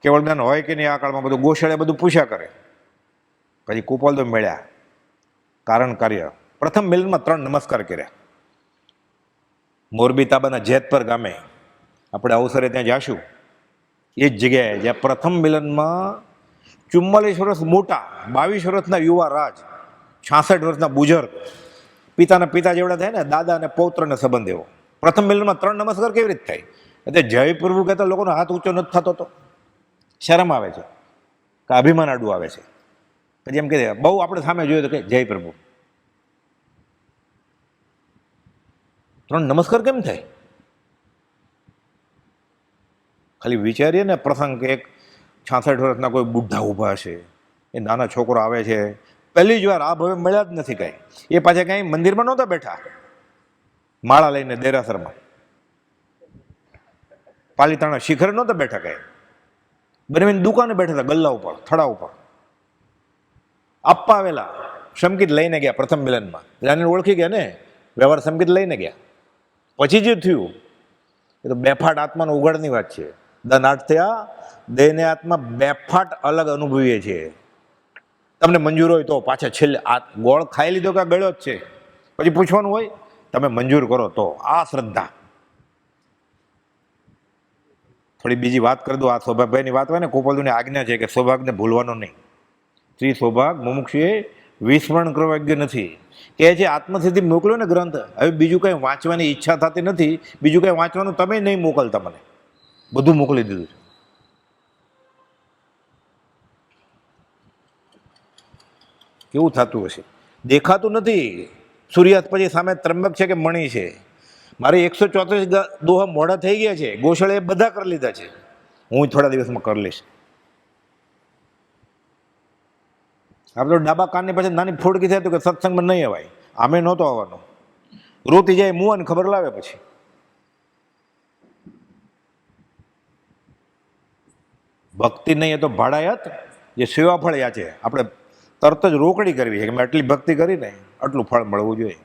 કેવળ જ્ઞાન હોય કે નહીં આ કાળમાં, બધું ગોશાળે બધું પૂછ્યા કરે. પછી કુપોલદેવ મળ્યા, કારણ કાર્ય. પ્રથમ મિલનમાં 3 નમસ્કાર કર્યા. મોરબી તાબાના જેતપર ગામે આપણે અવસરે ત્યાં જાશું. એ જ જગ્યાએ જ્યાં પ્રથમ મિલનમાં 44 વર્ષ મોટા, 22 વર્ષના યુવા રાજ, 66 વર્ષના બુજુર્ગ, પિતાના પિતા જેવડા થાય ને, દાદા અને પૌત્રને સંબંધ એવો. પ્રથમ મિલનમાં 3 નમસ્કાર કેવી રીતે થાય? એટલે જય પ્રભુ કહેતા લોકોનો હાથ ઊંચો નથી થતો. તો શરમ આવે છે કે અભિમાન આડું આવે છે. પછી એમ કહે બહુ આપણે સામે જોયું તો કે જય પ્રભુ. ત્રણ નમસ્કાર કેમ થાય? ખાલી વિચારીએ ને પ્રસંગ કે એક 66 વર્ષના કોઈ બુઢા ઊભા છે, એ નાના છોકરો આવે છે, પહેલી જ વાર આ ભવે મળ્યા જ નથી કાંઈ, એ પાછા કાંઈ મંદિરમાં નહોતા બેઠા, માળા લઈને દેરાસરમાં પાલીતાણા શિખર નહોતા બેઠા કાંઈ, બનેવીને દુકાને બેઠા હતા, ગલ્લા ઉપર, થડા ઉપર. આપવા આવેલા, સંકેત લઈને ગયા પ્રથમ મિલનમાં, રાને ઓળખી ગયા ને, વ્યવહાર સંકેત લઈને ગયા. પછી જે થયું એ તો બેફાટ આત્માનો ઉઘાડની વાત છે. દનાટ થયા, દેહને આત્મા બેફાટ અલગ અનુભવીએ છીએ. તમને મંજૂર હોય તો પાછા છેલ્લે આ ગોળ ખાઈ લીધો કે ગળ્યો જ છે, પછી પૂછવાનું હોય, તમે મંજૂર કરો તો. આ શ્રદ્ધા. થોડી બીજી વાત કરી દો. આ સૌભાગભાઈની વાત હોય ને, ગોપાલજીની આજ્ઞા છે કે સૌભાગને ભૂલવાનો નહીં. શ્રી સૌભાગ મુમુક્ષુએ વિસ્મરણ કરવા યોગ્ય નથી. કે છે આત્મસિદ્ધિ મોકલ્યો ને ગ્રંથ, હવે બીજું કંઈ વાંચવાની ઈચ્છા થતી નથી, બીજું કંઈ વાંચવાનું તમે નહીં મોકલતા, મને બધું મોકલી દીધું છે. કેવું થતું હશે? દેખાતું નથી. સૂર્યાસ્ત પછી સામે ત્રંબક છે કે મણિ છે. મારે 134 દોહા મોડા થઈ ગયા છે, ગોશાળે એ બધા કરી લીધા છે, હું થોડા દિવસમાં કરી લઈશ. આપણે તો ડાબા કાનની પછી નાની ફોડકી થાય તો કે સત્સંગમાં નહીં અવાય, આમે નહોતો આવવાનો. રોતી જાય મુવાને ખબર લાવે પછી. ભક્તિ નહીં એ તો ભાડાયાત, જે સેવા ફળ યા છે. આપણે તરત જ રોકડી કરવી છે કે મેં આટલી ભક્તિ કરીને આટલું ફળ મળવું જોઈએ.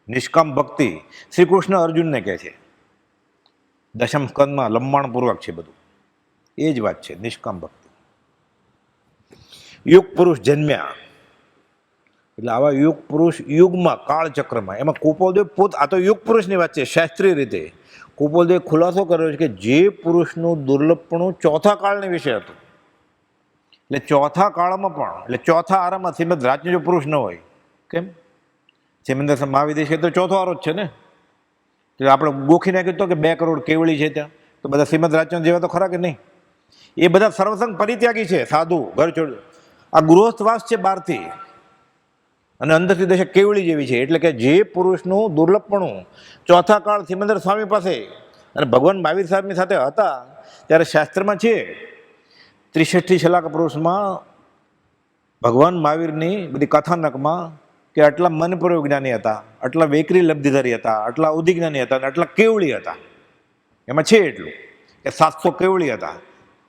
નિષ્કામ ભક્તિ શ્રી કૃષ્ણ અર્જુનને કહે છે, દશમ સ્કંદમાં લંબાણપૂર્વક છે બધું. એ જ વાત છે નિષ્કામ ભક્તિ. યુગ પુરુષ જન્મ્યા એટલે આવા યુગ પુરુષ યુગમાં કાળચક્રમાં, એમાં કુપોલદેવ પોત, આ તો યુગ પુરુષની વાત છે. શાસ્ત્રીય રીતે કુપોલદેવ ખુલાસો કર્યો છે કે જે પુરુષનું દુર્લભપણું ચોથા કાળને વિશે હતું, એટલે ચોથા કાળમાં પણ, એટલે ચોથા આરામાં શ્રીમદ રાજ્ય જો પુરુષ ન હોય, કેમ? શ્રીમંદર મહાવિદેશ તો ચોથો આરો જ છે ને. એટલે આપણે ગોખી નાખ્યું તો કે 2 કરોડ કેવળી છે ત્યાં, તો બધા શ્રીમદ રાજચંદ્ર જેવા તો ખરા કે નહીં? એ બધા સર્વસંગ પરિત્યાગી છે, સાધુ, ઘર છોડ. આ ગૃહસ્થવાસ છે બહારથી, અને અંદરથી દશા કેવળી જેવી છે. એટલે કે જે પુરુષનું દુર્લભપણું ચોથા કાળ સિમંદર સ્વામી પાસે અને ભગવાન મહાવીર સાહેબની સાથે હતા, ત્યારે શાસ્ત્રમાં છે 63 શલાક પુરુષમાં ભગવાન મહાવીરની બધી કથાનકમાં કે આટલા મનપૂર્વક જ્ઞાની હતા, આટલા વેકરી લબ્ધિધારી હતા, આટલા ઉદિજ્ઞાની હતા, અને આટલા કેવળી હતા. એમાં છે એટલું કે 700 કેવળી હતા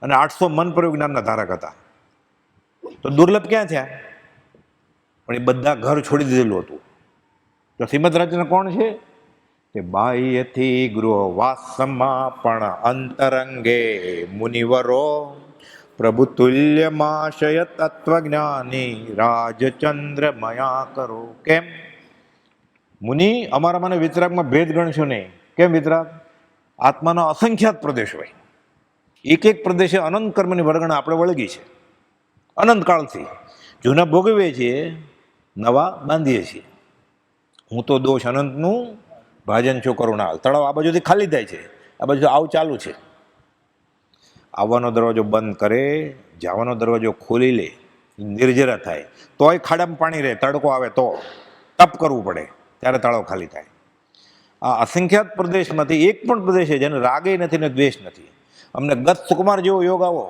અને 800 મનપૂર્વક જ્ઞાનના ધારક હતા. તો દુર્લભ ક્યાં થયા? પણ એ બધા ઘર છોડી દીધેલું હતું. તો શ્રીમદ રાજ્યના કોણ છે? તે બાહ્યથી ગૃહવાસમાં પણ અંતરંગે મુનિવરો પ્રભુ તુલ્યમાશય તત્વજ્ઞાની રાજચંદ્ર મયા કરો. કેમ? મુનિ અમારા મને વિતરાગમાં ભેદ ગણશો નહીં. કેમ વિતરાગ? આત્માનો અસંખ્યાત પ્રદેશ હોય, એક એક પ્રદેશે અનંત કર્મની વર્ગણા આપણે વળગી છે. અનંત કાળથી જૂના ભોગવીએ છીએ, નવા બાંધીએ છીએ. હું તો દોષ અનંતનું ભાજન છો કરુણાલ. તળાવ આ બાજુથી ખાલી થાય છે, આ બાજુ આવ ચાલુ છે. આવવાનો દરવાજો બંધ કરે, જવાનો દરવાજો ખોલી લે, નિર્જરા થાય. તોય ખાડામાં પાણી રહે, તડકો આવે તો તપ કરવું પડે, ત્યારે તળાવ ખાલી થાય. આ અસંખ્યાત પ્રદેશમાંથી એક પણ પ્રદેશ છે જેને રાગે નથી ને દ્વેષ નથી. અમને ગત સુકુમાર જેવો યોગ આવો,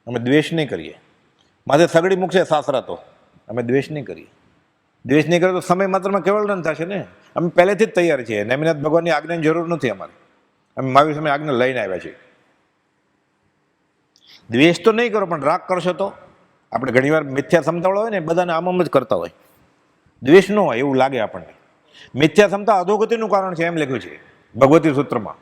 અમે દ્વેષ નહીં કરીએ. માથે સગડી મૂકશે સાસરા તો અમે દ્વેષ નહીં કરીએ. દ્વેષ નહીં કરીએ તો સમય માત્રમાં કેવળ થશે ને. અમે પહેલેથી જ તૈયાર છીએ. નેમિનાથ ભગવાનની આજ્ઞાની જરૂર નથી અમારે. અમે મહાવીર સમય આજ્ઞા લઈને આવ્યા છીએ. દ્વેષ તો નહીં કરો, પણ રાગ કરશો તો. આપણે ઘણીવાર મિથ્યા સમતાવાળા હોય ને, બધાને આમ જ કરતા હોય. દ્વેષ ન હોય એવું લાગે આપણને. મિથ્યા સમતા અધોગતિનું કારણ છે એમ લખ્યું છે ભગવતી સૂત્રમાં.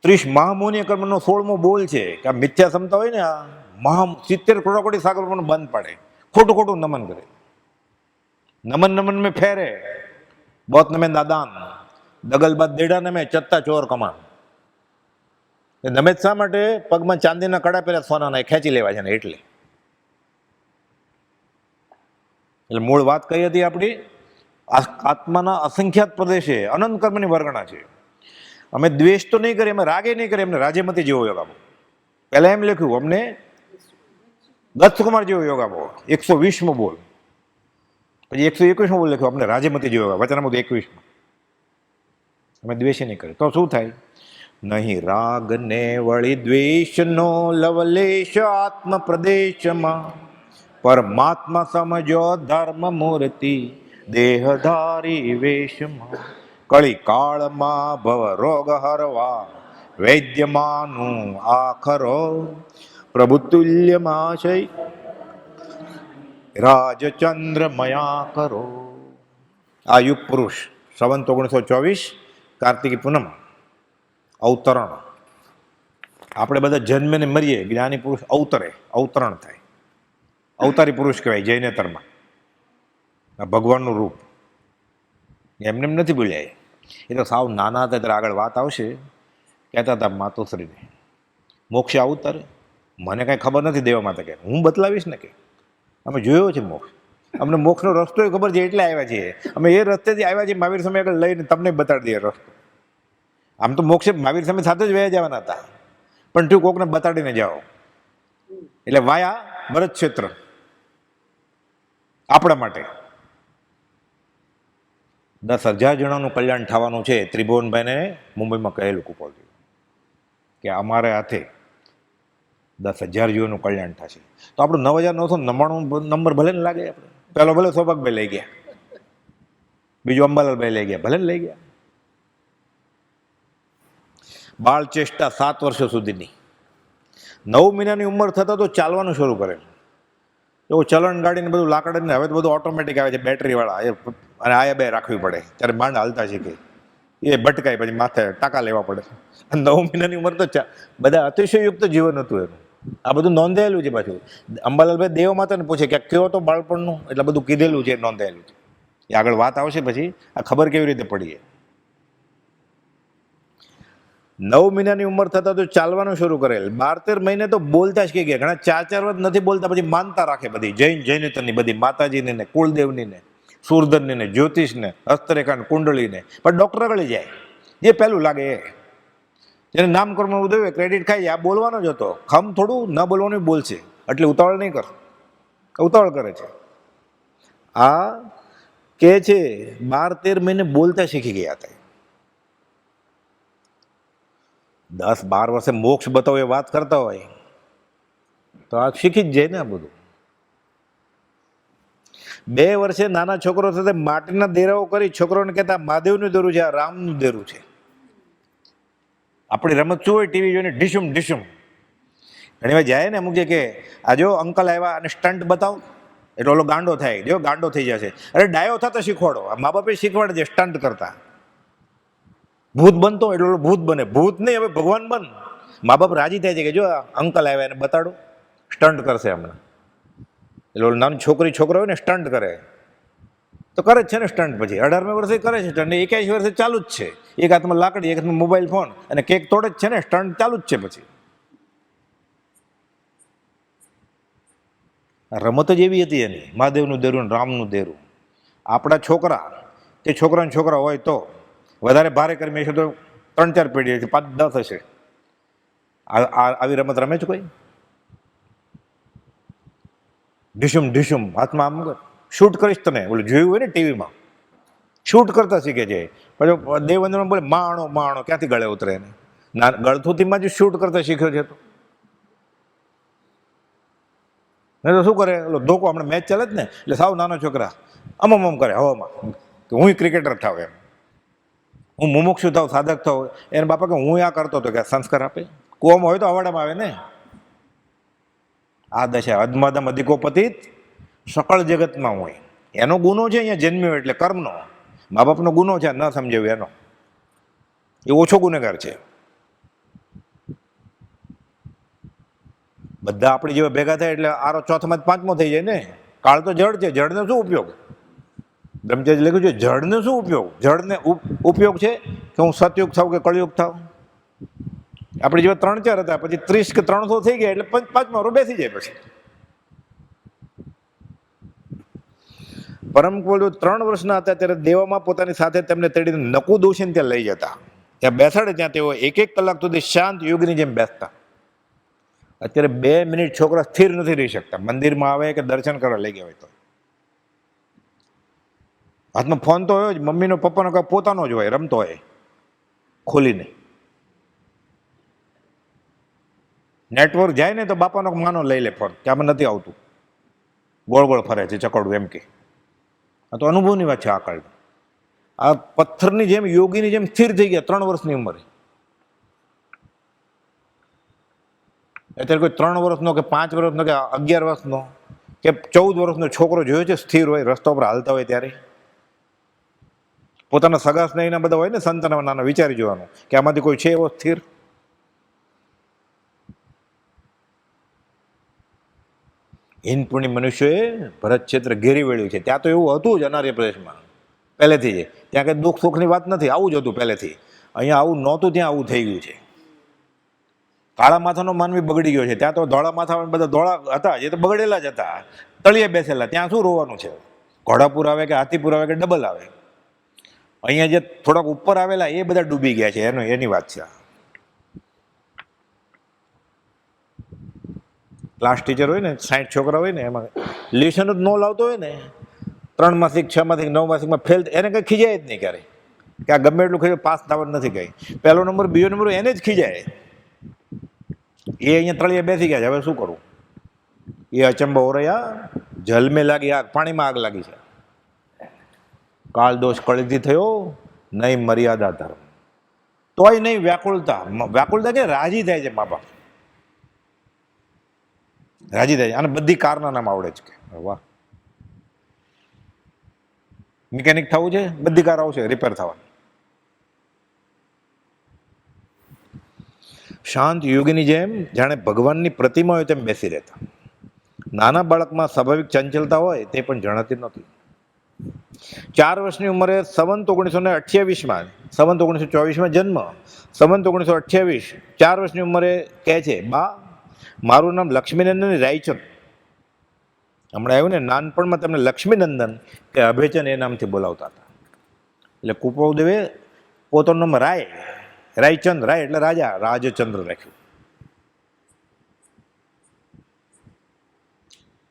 30 મહામુનિ કર્મનો 16મો બોલ છે કે આ મિથ્યા સમતા હોય ને, આ 70 કરોડ સાગર પણ બંધ પાડે, ખોટું ખોટું નમન કરે. નમન નમન મેં ફેરે બહોત નમે નાદાન, દગલ બાદ દેડા નમે ચત્તા ચોર કમાન. નમે શા માટે? પગમાં ચાંદીના કડા પહેર્યા, સોનાના, ખેંચી લેવા છે ને એટલે. મૂળ વાત કઈ હતી આપણી? આત્માના અસંખ્યાત પ્રદેશે અનંત કર્મની વર્ગણા છે. અમે દ્વેષ તો નહીં કરીએ, અમે રાગે નહીં કરીએ, અમને રાજ્યમતી જેવો યોગ આપો. પહેલા એમ લખ્યું, અમને દત્તકુમાર જેવો યોગ આપો. 120મો બોલ. પછી 121 લખ્યું આપણે રાજ્યમતી જોવા વચનામૃત 21. અમે દ્વેષ નહીં કરે તો શું થાય? નહીં રાગ ને વળી દ્વેષનો લવલેશ આત્મ પ્રદેશમાં, પરમાત્મા સમજો ધર્મ મૂર્તિ દેહધારી વેશમાં, કળી કાળમાં ભવ રોગ હરવા વૈદ્યમાનું આખરો, પ્રભુ તુલ્યમાશય રાજચંદ્રમયા કરો. આ યુગ પુરુષ સંવત 1924 કાર્તિકી પૂનમ અવતરણ. આપણે બધા જન્મે ને મરીએ, જ્ઞાની પુરુષ અવતરે, અવતરણ થાય, અવતારી પુરુષ કહેવાય જૈનેતરમાં. આ ભગવાનનું રૂપ એમને એમ નથી બોલ્યા. એ તો સાવ નાના હતા ત્યારે આગળ વાત આવશે. કહેતા હતા માતોશ્રીને મોક્ષે અવતરે, મને કાંઈ ખબર નથી દેવા માતા કે હું બતલાવીશ ને કે અમે જોયો છે મોક્ષ, અમને મોક્ષનો રસ્તો ખબર છે એટલે આવ્યા છીએ, અમે એ રસ્તેથી આવ્યા છીએ મહાવીર સ્વામી આગળ લઈને તમને બતાડી દઈએ રસ્તો. આમ તો મોક્ષે મહાવીર સ્વામી સાથે જ વયા જવાના હતા, પણ તું કોકને બતાડીને જાઓ એટલે વાયા ભરત ક્ષેત્ર આપણા માટે 10,000 જણાનું કલ્યાણ થવાનું છે. ત્રિભુવનભાઈને મુંબઈમાં કહેલું કુપોલજી કે અમારે હાથે 10,000 જીવોનું કલ્યાણ થશે. તો આપણું 9,999 નંબર ભલે ને લાગે. આપણે પહેલો ભલે સૌભાગભાઈ લઈ ગયા, બીજું અંબાલાલભાઈ લઈ ગયા, ભલે ને લઈ ગયા. બાળ ચેષ્ટા 7 વર્ષ સુધીની, 9 મહિનાની ઉંમર થતાં તો ચાલવાનું શરૂ કરે. એવું ચલણ ગાડીને બધું લાકડાને હવે તો બધું ઓટોમેટિક આવે છે બેટરીવાળા, અને આયા બે રાખવી પડે ત્યારે માંડ હાલતા શીખે. એ ભટકાય પછી માથે ટાંકા લેવા પડે. 9 મહિનાની ઉંમર તો બધા અતિશયુક્ત જીવન હતું એનું. આ બધું નોંધાયેલું છે. પાછું અંબાલાલભાઈ દેવ માતાને પૂછે કે કેવો તો બાળપણનું, એટલે બધું કીધેલું છે, નોંધાયેલું છે. એ આગળ વાત આવશે પછી આ ખબર કેવી રીતે પડી. 9 મહિનાની ઉંમર થતાં તો ચાલવાનું શરૂ કરેલ. 12-13 મહિને તો બોલતા જ કહી ગયા. ઘણા 4 વર્ષ નથી બોલતા, પછી માનતા રાખે બધી જૈનેતરની બધી માતાજીની ને કુળદેવની ને સુરધનની ને જ્યોતિષને હસ્તરેખા કુંડળીને. પણ ડૉક્ટર ગળી જાય જે પહેલું લાગે એ, જેને નામકર્મ ઉદય ક્રેડિટ ખાઈ જાય. આ બોલવાનો જ હતો, ખમ થોડું ન બોલવાનું બોલશે, એટલે ઉતાવળ નહીં કર, ઉતાવળ કરે છે. આ કે છે 12-13 મહિને બોલતા શીખી ગયા હતા. 10-12 વર્ષે મોક્ષ બતાવો એ વાત કરતા હોય તો આ શીખી જ જાય ને. આ બધું 2 વર્ષે નાના છોકરો સાથે માટીના દેરાઓ કરી છોકરોને કહેતા મહાદેવનું દેરું છે, આ રામનું દેરું છે. આપણી રમત શું હોય? ટીવી જોઈને ઢીશુમ ઢીશુમ. ઘણી વાર જાય ને અમુક કે આ જો અંકલ આવ્યા અને સ્ટન્ટ બતાવો, એટલે ઓલો ગાંડો થાય, જો ગાંડો થઈ જશે. અરે ડાયો થતા શીખવાડો. મા બાપે શીખવાડે છે સ્ટન્ટ કરતા. ભૂત બનતો એટલે ભૂત બને, ભૂત નહીં હવે ભગવાન બન. મા બાપ રાજી થાય છે કે જો અંકલ આવ્યા એને બતાડો, સ્ટન્ટ કરશે હમણાં. એટલે ઓલું નાની છોકરી છોકરો હોય ને સ્ટન્ટ કરે તો કરે જ છે ને સ્ટન્ટ. પછી 18 વર્ષે કરે છે સ્ટન્ટ, 21 વર્ષે ચાલુ જ છે. એક હાથમાં લાકડી, એક હાથમાં મોબાઈલ ફોન અને કેક તોડે જ છે ને, સ્ટન્ટ ચાલુ જ છે. પછી રમત જ એવી હતી એની, મહાદેવનું દેરું, રામનું દેરું. આપણા છોકરા તે છોકરાના છોકરા હોય તો વધારે ભારે કરી છે તો 3-4 પેઢી છે, 5-10 હશે. આવી રમત રમે છે કોઈ? ઢીશુમ ઢીશુમ હાથમાં આમ શૂટ કરીશ તને, ઓલું જોયું હોય ને ટીવીમાં, શૂટ કરતા શીખે છે. પછી દેવવંદનમાં બોલે માણો માણો, ક્યાંથી ગળે ઉતરે એને? ગળથુથીમાં જ શૂટ કરતા શીખ્યો છે. તો શું કરે ઓલો ધોકો, હમણાં મેચ ચાલે જ ને, એટલે સાવ નાનો છોકરા અમમ કરે હવામાં કે હું ક્રિકેટર થાવ, એમ હું મુમુક્ષુ થાવ, સાધક થાવ. એને બાપા કે હું આ કરતો હતો, કે સંસ્કાર આપે. કુવામાં હોય તો અવાડામાં આવે ને. આ દશા અધમાદમ અધિકોપતિત સકળ જગતમાં હોય. એનો ગુનો છે અહીંયા જન્મ્યો એટલે કર્મનો. મા બાપનો ગુનો છે ન સમજાવ્યું એનો, એ ઓછો ગુનેગાર છે. બધા આપણી જેવા ભેગા થાય એટલે આરો ચોથમાં 5મો થઈ જાય ને. કાળ તો જળ છે, જળનો શું ઉપયોગ? બ્રહ્મચર્ય લખ્યું છે જળનો શું ઉપયોગ? જળને ઉપયોગ છે કે હું સતયુગ થાવ કે કળયુગ થાવ. આપણે જેવા 3-4 હતા, પછી 30 કે 300 થઈ ગયા એટલે 5મા બેસી જાય. પછી પરમ બોલ્યો 3 વર્ષના હતા ત્યારે દેવામાં પોતાની સાથે તેમને તેડીને નકુ દોષીને ત્યાં લઈ જતા. ત્યાં બેસાડે, ત્યાં તેઓ 1-1 કલાક સુધી શાંત યોગની જેમ બેસતા. અત્યારે 2 મિનિટ છોકરા સ્થિર નથી રહી શકતા. મંદિરમાં આવે કે દર્શન કરવા લઈ ગયા હોય તો હાથમાં ફોન તો હોય જ, મમ્મીનો પપ્પાનો કાંઈ પોતાનો જ હોય, રમતો હોય ખોલીને. નેટવર્ક જાય ને તો બાપાનો માનો લઈ લે ફોન કે આમાં નથી આવતું, ગોળ ગોળ ફરે છે ચકડું એમ કે. આ તો અનુભવની વાત છે. આ કાળ આ પથ્થરની જેમ, યોગીની જેમ સ્થિર થઈ ગયા 3 વર્ષની ઉંમરે. અત્યારે કોઈ 3 વર્ષનો કે 5 વર્ષનો કે 11 વર્ષનો કે 14 વર્ષનો છોકરો જોયો છે સ્થિર હોય રસ્તા ઉપર હાલતા હોય ત્યારે? પોતાના સગા સ્નેહીના બધા હોય ને સંતાન નાના, વિચારી જોવાનું કે આમાંથી કોઈ છે એવો સ્થિર? હિનપુણી મનુષ્યોએ ભરત ક્ષેત્ર ઘેરી વળ્યું છે. ત્યાં તો એવું હતું જ અનાર્ય પ્રદેશમાં પહેલેથી જ. ત્યાં કંઈ દુઃખ સુખની વાત નથી, આવું જ હતું પહેલેથી. અહીંયા આવું નહોતું, ત્યાં આવું થઈ ગયું છે. કાળા માથાનો માનવી બગડી ગયો છે. ત્યાં તો ધોળા માથા બધા ધોળા હતા, એ તો બગડેલા જ હતા, તળિયે બેસેલા. ત્યાં શું રોવાનું છે? ઘોડાપુર આવે કે હાથીપુર આવે કે ડબલ આવે. અહીંયા જે થોડાક ઉપર આવેલા એ બધા ડૂબી ગયા છે, એની વાત છે. ક્લાસ ટીચર હોય ને, 60 છોકરા હોય ને, એમાં લેશન જ ન લાવતો હોય ને, 3 માસિક 6 માસિક 9 માસિકમાં ફેલ, એને કંઈ ખીજાય જ નહીં ક્યારે કે આ ગમે એટલું ખીજાય પાસ થવાનું નથી કંઈ. 1લો નંબર 2જો નંબર એને જ ખીજાય. એ અહીંયા તળિયે બેસી ગયા છે, હવે શું કરવું? એ અચંબો હો રહ્યા, જલમે લાગી આગ, પાણીમાં આગ લાગી છે. કાળ દોષ કળીથી થયો, નહીં મર્યાદા ધર્મ. તોય નહીં વ્યાકુળતા. વ્યાકુળતા કે રાજી થાય છે મા બાપ, રાજી થાય છે. અને બધી કારના નામ આવડે છે કે વાહ, મિકેનિક થવું છે, બધી કાર આવશે રિપેર થવાની. શાંત યોગીની જેમ જાણે ભગવાનની પ્રતિમા હોય તેમ બેસી રહેતા. નાના બાળકમાં સ્વાભાવિક ચંચલતા હોય તે પણ જણાતી નહોતી. 4 વર્ષની ઉંમરે સંવંત 1928માં, સંવંત 1924માં જન્મ, સંવંત 1928, 4 વર્ષની ઉંમરે કહે છે, બા મારું નામ લક્ષ્મીનંદન રાયચંદ. હમણાં આવ્યું ને, નાનપણમાં તમને લક્ષ્મીનંદન કે અભયચંદ એ નામથી બોલાવતા હતા. એટલે કુપોદેવે પોતાનું નામ રાયચંદ, રાય એટલે રાજા, રાજચંદ્ર રાખ્યું.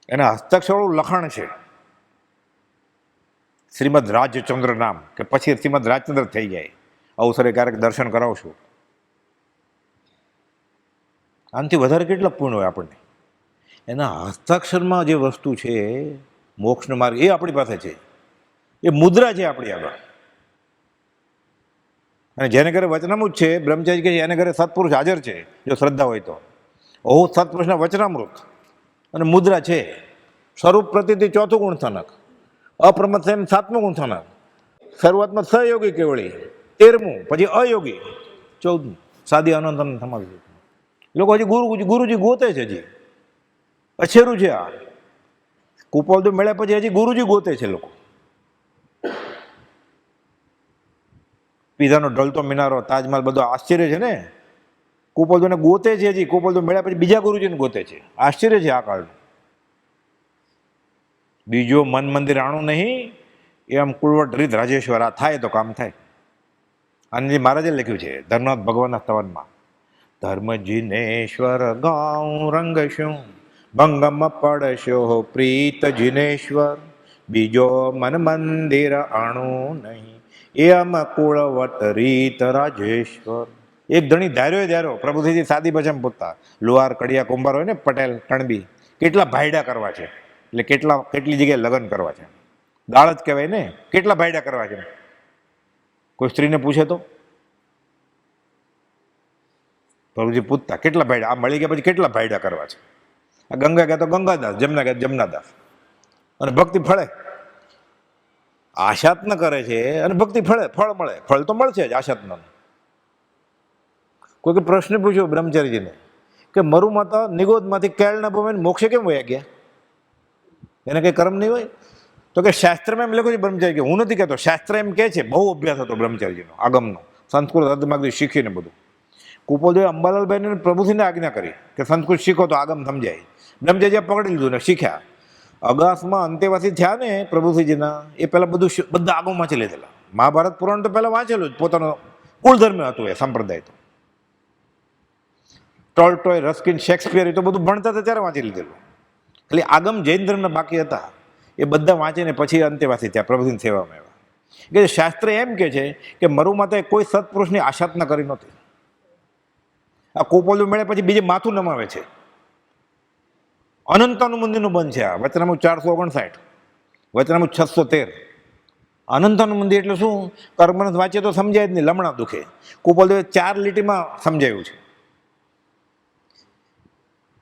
એના હસ્તાક્ષરવાળું લખાણ છે શ્રીમદ રાજચંદ્ર નામ, કે પછી શ્રીમદ રાજચંદ્ર થઈ જાય. અવસરે ક્યારેક દર્શન કરાવશું. આનાથી વધારે કેટલા પૂર્ણ હોય આપણને? એના હસ્તાક્ષરમાં જે વસ્તુ છે, મોક્ષનો માર્ગ, એ આપણી પાસે છે. એ મુદ્રા છે આપણી આગળ. અને જેને ઘરે વચનામૃત છે, બ્રહ્મચારી કે એને ઘરે સત્પુરુષ હાજર છે, જો શ્રદ્ધા હોય તો. ઓહુ સત્પુરુષના વચનામૃત અને મુદ્રા છે. સ્વરૂપ પ્રતિથી 4થું ગુણસ્થાનક, અપ્રમત્સેમ 7મું ગુણસ્થાનક, શરૂઆતમાં સહયોગી કેવળી 13મું, પછી અયોગી 14મું, સાદી અનંત સમાધિ. લોકો હજી ગુરુજી ગોતે છે, હજી અછેરું છે. આ કુપોલ મળ્યા પછી હજી ગુરુજી ગોતે છે લોકો. પીઝાનો ઢળતો મિનારો, તાજમહાલ, બધો આશ્ચર્ય છે ને. કુપોલને ગોતે છે હજી. કુપોલ મળ્યા પછી બીજા ગુરુજીને ગોતે છે. આશ્ચર્ય છે આ કાળનું. બીજો મન મંદિર આણું નહીં, એ આમ કુળવટ રીત રાજેશ્વર. આ થાય તો કામ થાય. આનંદજી મહારાજે લખ્યું છે ધર્મનાથ ભગવાનના સ્તવનમાં, ધર્મ જીનેશ્વર ગાઉ રંગ શું, ભંગમ પડશો પ્રીત જીનેશ્વર, બીજો મન મંદિર આણું નહીં, એમ કુળવટ રીત રાજેશ્વર. એક ધણી ધાર્યો પ્રભુથી સાદી ભાષામાં પૂછતા, લુહાર, કડિયા, કુંભાર હોય ને, પટેલ, કણબી, કેટલા ભાયડા કરવા છે? એટલે કેટલી જગ્યાએ લગ્ન કરવા છે? દાળ જ કહેવાય ને. કેટલા ભાયડા કરવા છે? કોઈ સ્ત્રીને પૂછે તો પ્રભુજી પૂછતા, કેટલા ભાયડા? આ મળી ગયા પછી કેટલા ભાયડા કરવા છે? આ ગંગા ગયા તો ગંગાદાસ, જમના ગયા જમનાદાસ. અને ભક્તિ ફળે. આશાત્ન કરે છે અને ભક્તિ ફળ મળે. ફળ તો મળશે જ આશાત્ન. કોઈ પ્રશ્ન પૂછ્યો બ્રહ્મચારીજીને કે મરુ માતા નિગોદમાંથી કેળના ભૂમિને મોક્ષે કેમ વયા ગયા? એને કંઈ કર્મ નહીં હોય? તો કે શાસ્ત્રમાં એમ લખ્યું છે બ્રહ્મચારી, કે હું નથી કહેતો, શાસ્ત્ર એમ કહે છે. બહુ અભ્યાસ હતો બ્રહ્મચારીજીનો, આગમનો, સંસ્કૃત અર્ધમાગધી શીખીને બધું. કુપોલદેવે અંબાલાલભાઈને પ્રભુજીને આજ્ઞા કરી કે સંસ્કૃત શીખો તો આગમ સમજાય. બ્રહ્મચારીએ પકડી લીધું ને શીખ્યા. અગાસમાં અંતેવાસી થયા ને પ્રભુજીના, એ પહેલાં બધા આગમ વાંચી લીધેલા. મહાભારત પુરાણ તો પહેલાં વાંચેલું જ, પોતાનો કુળધર્મ હતું એ સંપ્રદાય. તો ટોલ્ટોય, રસ્કિન, શેક્સપિયર, એ તો બધું ભણતા હતા ત્યારે વાંચી લીધેલું. એટલે આગમ જૈન ધર્મના બાકી હતા, એ બધા વાંચીને પછી અંતેવાસી થયા, પ્રભુજીની સેવામાં આવ્યા. કે શાસ્ત્ર એમ કે છે કે મરુ માતાએ કોઈ સત્પુરુષની આશા જ ન કરી નહોતી. આ કોપોલું મળે પછી બીજે માથું નમાવે છે. અનંતાનું મંદિરનું બંધ છે આ વચનામું 459, વચનામું 613. અનંતાનું મંદિર એટલે શું? કર્મનથ વાંચે તો સમજાય જ નહીં, લમણા દુખે. કોપોલદેવે 4 લીટીમાં સમજાયું છે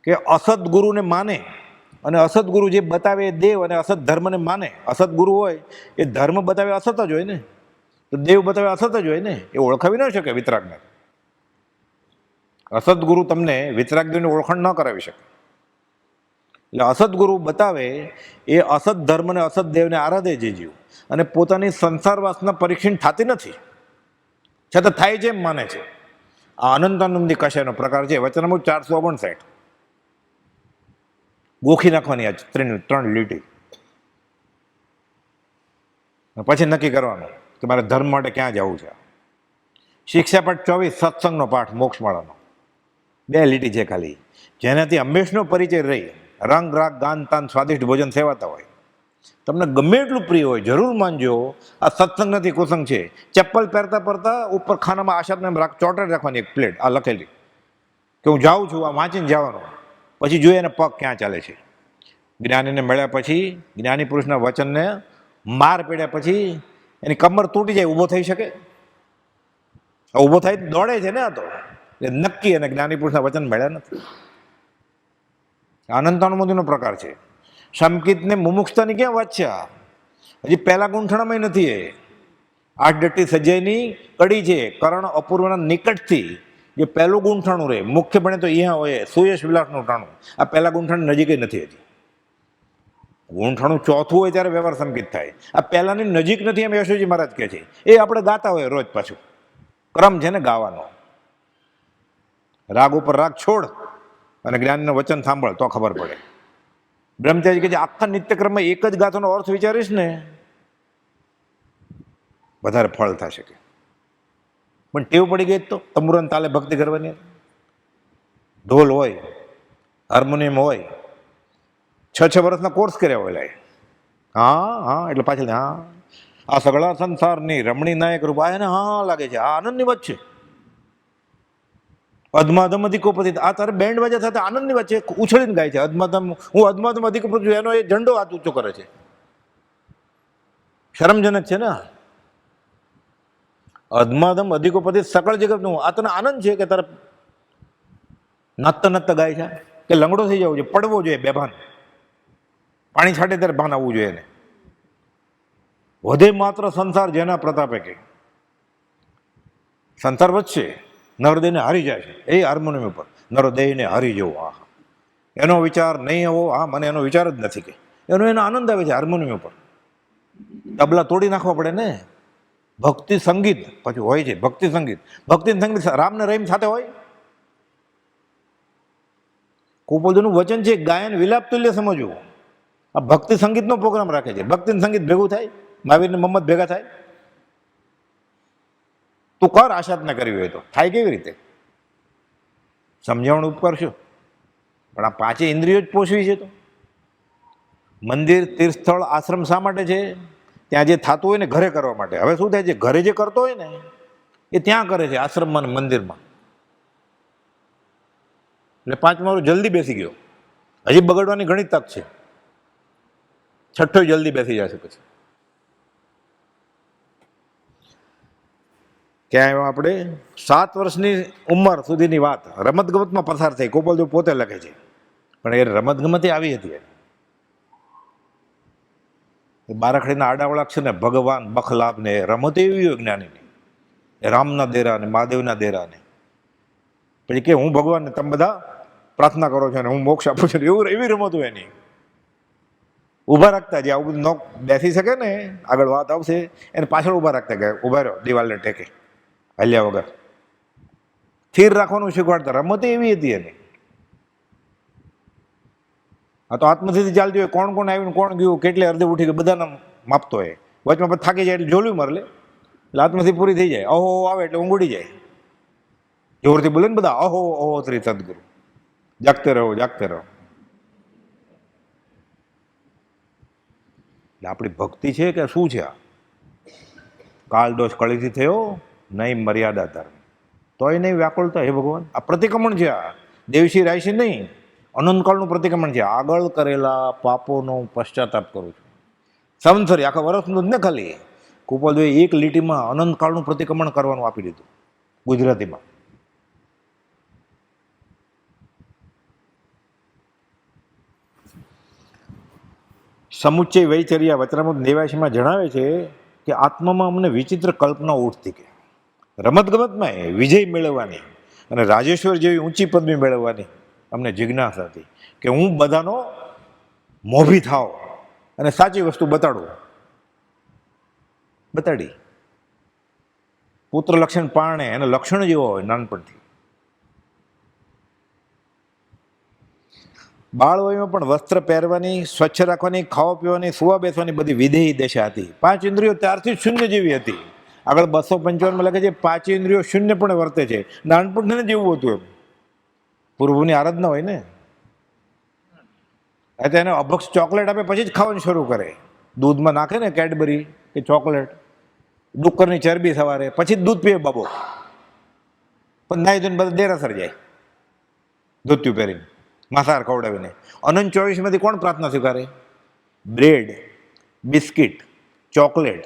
કે અસત ગુરુને માને, અને અસત ગુરુ જે બતાવે એ દેવ, અને અસત ધર્મને માને. અસત ગુરુ હોય એ ધર્મ બતાવે અસત જ હોય ને, તો દેવ બતાવે અસત જ હોય ને, એ ઓળખાવી ન શકે વિતરાગને. અસત ગુરુ તમને વિતરાગદેવની ઓળખાણ ન કરાવી શકે. એટલે અસત ગુરુ બતાવે એ અસત ધર્મને અસત દેવને આરાધે જે જીવ, અને પોતાની સંસાર વાસના પરીક્ષણ થતી નથી, છતાં થાય છે એમ માને છે. આ અનંતાનંદી કશાયનો પ્રકાર છે. વચનામું 459. ગોખી નાખવાની આ 3 લીટી, પછી નક્કી કરવાનું કે મારે ધર્મ માટે ક્યાં જવું છે. શિક્ષાપાઠ 24, સત્સંગનો પાઠ મોક્ષમાળાનો, 2 લીટી છે ખાલી. જેનાથી હંમેશનો પરિચય રહી, રંગ રાગ ગાન તાન સ્વાદિષ્ટ ભોજન સેવાતા હોય, તમને ગમે એટલું પ્રિય હોય, જરૂર માનજો આ સત્સંગ નથી, કુસંગ છે. ચપ્પલ પહેરતા પહેરતા ઉપર ખાનામાં આશાને ચોટડ રાખવાની એક પ્લેટ આ લખેલી કે હું જાઉં છું, આ વાંચીને જવાનું. પછી જોઈએ એને પગ ક્યાં ચાલે છે. જ્ઞાનીને મળ્યા પછી, જ્ઞાની પુરુષના વચનને માર પડ્યા પછી એની કમર તૂટી જાય, ઊભો થઈ શકે? ઊભો થાય દોડે છે ને આ તો, એટલે નક્કી અને જ્ઞાની પુરુષના વચન મળ્યા નથી. અનંતાનુમતિનો પ્રકાર છે. સમકિતને મુમુક્ષતાની ક્યાં વાત છે? હજી પહેલા ગુંઠણામાં નથી. એ 8 ડટ્ટી સજ્જાઈની કડી છે. કરણ અપૂર્વના નિકટથી જે પહેલું ગુંઠાણું રહે, મુખ્ય બને તો અહીંયા હોય સુયશ વિલાસનું ટાણું. આ પહેલા ગુંઠાણ નજીક નથી હજી. ગુંઠાણું ચોથું હોય ત્યારે વ્યવહાર સંકિત થાય. આ પહેલાની નજીક નથી એમ યશોજી મહારાજ કહે છે. એ આપણે ગાતા હોય રોજ. પાછું ક્રમ છે ને ગાવાનો. રાગ ઉપર રાગ છોડ અને જ્ઞાનનું વચન સાંભળ તો ખબર પડે. બ્રહ્મચારી કે જે આખા નિત્યક્રમમાં એક જ ગાથાનો અર્થ વિચારીશ ને, વધારે ફળ થશે. કે પણ ટેવ પડી ગઈ તો તંબુરાન તાલે ભક્તિ કરવાની. ઢોલ હોય, હાર્મોનિયમ હોય, 6 વર્ષના કોર્સ કર્યા હોય. હા એટલે પાછળ હા આ સગળા સંસારની રમણી નાયક રૂપ આ એને હા લાગે છે. આ આનંદની વાત છે. અધમાધમ અધિકોપતિ, આ તારે બેન્ડ વાજા સાથે આનંદની વાત છે. ઉછળીને ગાય છે અધમાધમ, હું અધમાધમ અધિકોપતિ છું, એનો એ ઝંડો હાથ ઊંચો કરે છે. શરમજનક છે ને. અધમાધમ અધિકોપતિ સકળ જગતનું, આ તને આનંદ છે કે તારે નાચતા નાચતા ગાય છે કે લંગડો થઈ જવું છે, પડવો જોઈએ બેભાન, પાણી છાંટે ત્યારે ભાન આવવું જોઈએ એને. વધે માત્ર સંસાર જેના પ્રતાપે, કે સંસાર વધશે, નરદેહને હારી જાય છે. એ હાર્મોનિયમ ઉપર નરદેહને હારી જવું, આ એનો વિચાર નહીં આવો, હા મને એનો વિચાર જ નથી. કે એનો આનંદ આવે છે હાર્મોનિયમ ઉપર. તબલા તોડી નાખવા પડે ને. ભક્તિ સંગીત પછી હોય છે. ભક્તિ સંગીત રામને રહીમ સાથે હોય. કુપોલજીનું વચન છે ગાયન વિલાપ તુલ્ય સમજવું. આ ભક્તિ સંગીતનો પ્રોગ્રામ રાખે છે. ભક્તિ સંગીત ભેગું થાય, મહાવીર ને મહમ્મદ ભેગા થાય. તું કર, આશા જ ના કરવી હોય તો થાય કેવી રીતે? સમજાવણ ઉપકર શું? પણ આ 5 ઇન્દ્રિયો જ પોષવી છે. તો મંદિર, તીર્થસ્થળ, આશ્રમ શા માટે છે? ત્યાં જે થતું હોય ને ઘરે કરવા માટે. હવે શું થાય છે? ઘરે જે કરતો હોય ને એ ત્યાં કરે છે, આશ્રમમાં ને મંદિરમાં. એટલે 5 જલ્દી બેસી ગયો. હજી બગડવાની ઘણી તક છે. 6 જલ્દી બેસી જશે. પછી ક્યાં આવ્યા આપણે? 7 વર્ષની ઉંમર સુધીની વાત રમતગમતમાં પસાર થઈ. ગોપાલદેવ પોતે લખે છે. પણ એ રમતગમત આવી હતી. બારાખડીના આડાવળા છે ને ભગવાન બખલાભ ને રમત એવી હોય જ્ઞાનીની, રામના દેરા ને મહાદેવના દેરા ને. પછી કે હું ભગવાનને તમે બધા પ્રાર્થના કરો છો ને હું મોક્ષ આપું છું, એવું એવી રમત હોય એની. ઊભા રાખતા જે આવું બધું બેસી શકે ને, આગળ વાત આવશે, એને પાછળ ઊભા રાખતા ગયા. ઊભા રહ્યો દિવાલને ટેકે, હલ્યા વગર. સ્થિર રાખવાનું શીખવાડતા. રમત એવી હતી એની. આ તો આત્મસિદ્ધિ ચાલતી હોય. કોણ કોણ આવ્યું, કોણ ગયું, કેટલે અર્ધે ઉઠી ગયું, બધાને માપતો હોય. વચમાં પછી થાકી જાય એટલે જોલું મારે એટલે આત્મસિદ્ધિ પૂરી થઈ જાય. અહો આવે એટલે ઊંઘ ઉડી જાય. જોરથી બોલે ને બધા, અહો અહો શ્રી સદગુરુ. જાગતે રહો, જાગતે રહો. એટલે આપણી ભક્તિ છે કે શું છે? આ કાલ દોષ કળીથી થયો નહીં મર્યાદા ધર્મ, તોય નહીં વ્યાકુળતા. હે ભગવાન, આ પ્રતિક્રમણ છે, આ દેવશી રાયશી નહીં, અનંતકાળનું પ્રતિક્રમણ છે. આગળ કરેલા પાપોનો પશ્ચાતાપ કરું છું. સંવત્સરી આખા વર્ષનું જ ને, ખાલી કુપોલદેવે એક લીટીમાં અનંતકાળનું પ્રતિક્રમણ કરવાનું આપી દીધું ગુજરાતીમાં. સમુચ્ચય વૈચર્યા વચનામૃત 89માં જણાવે છે કે આત્મામાં અમને વિચિત્ર કલ્પના ઉઠતી, કે રમતગમતમાં વિજય મેળવવાની અને રાજેશ્વર જેવી ઊંચી પદવી મેળવવાની અમને જિજ્ઞાસા હતી, કે હું બધાનો મોભી થાવ અને સાચી વસ્તુ બતાડી. પુત્ર લક્ષણ પાણે એના લક્ષણ જેવો હોય નાનપણથી. બાળવયમાં પણ વસ્ત્ર પહેરવાની, સ્વચ્છ રાખવાની, ખાવા પીવાની, સુવા બેસવાની બધી વિધેયી દશા હતી. 5 ઇન્દ્રિયો ત્યારથી શૂન્ય જેવી હતી. આગળ 255માં લખે છે 5 ઇન્દ્રિયો શૂન્ય પણ વર્તે છે. નાનપણથી જેવું હતું એમ. પૂર્વની આરાધના હોય ને, એટલે એને અભક્ષ ચોકલેટ આપે પછી જ ખાવાનું શરૂ કરે. દૂધમાં નાખે ને કેડબરી કે ચોકલેટ, ડુક્કરની ચરબી સવારે, પછી દૂધ પીવે બાબો. પણ નાઈ ધોઈને બધા દેરાસર જાય ધોતિયું પહેરીને, માંસાહાર ખવડાવીને. અનંત 24માંથી કોણ પ્રાર્થના સ્વીકારે? બ્રેડ, બિસ્કિટ, ચોકલેટ,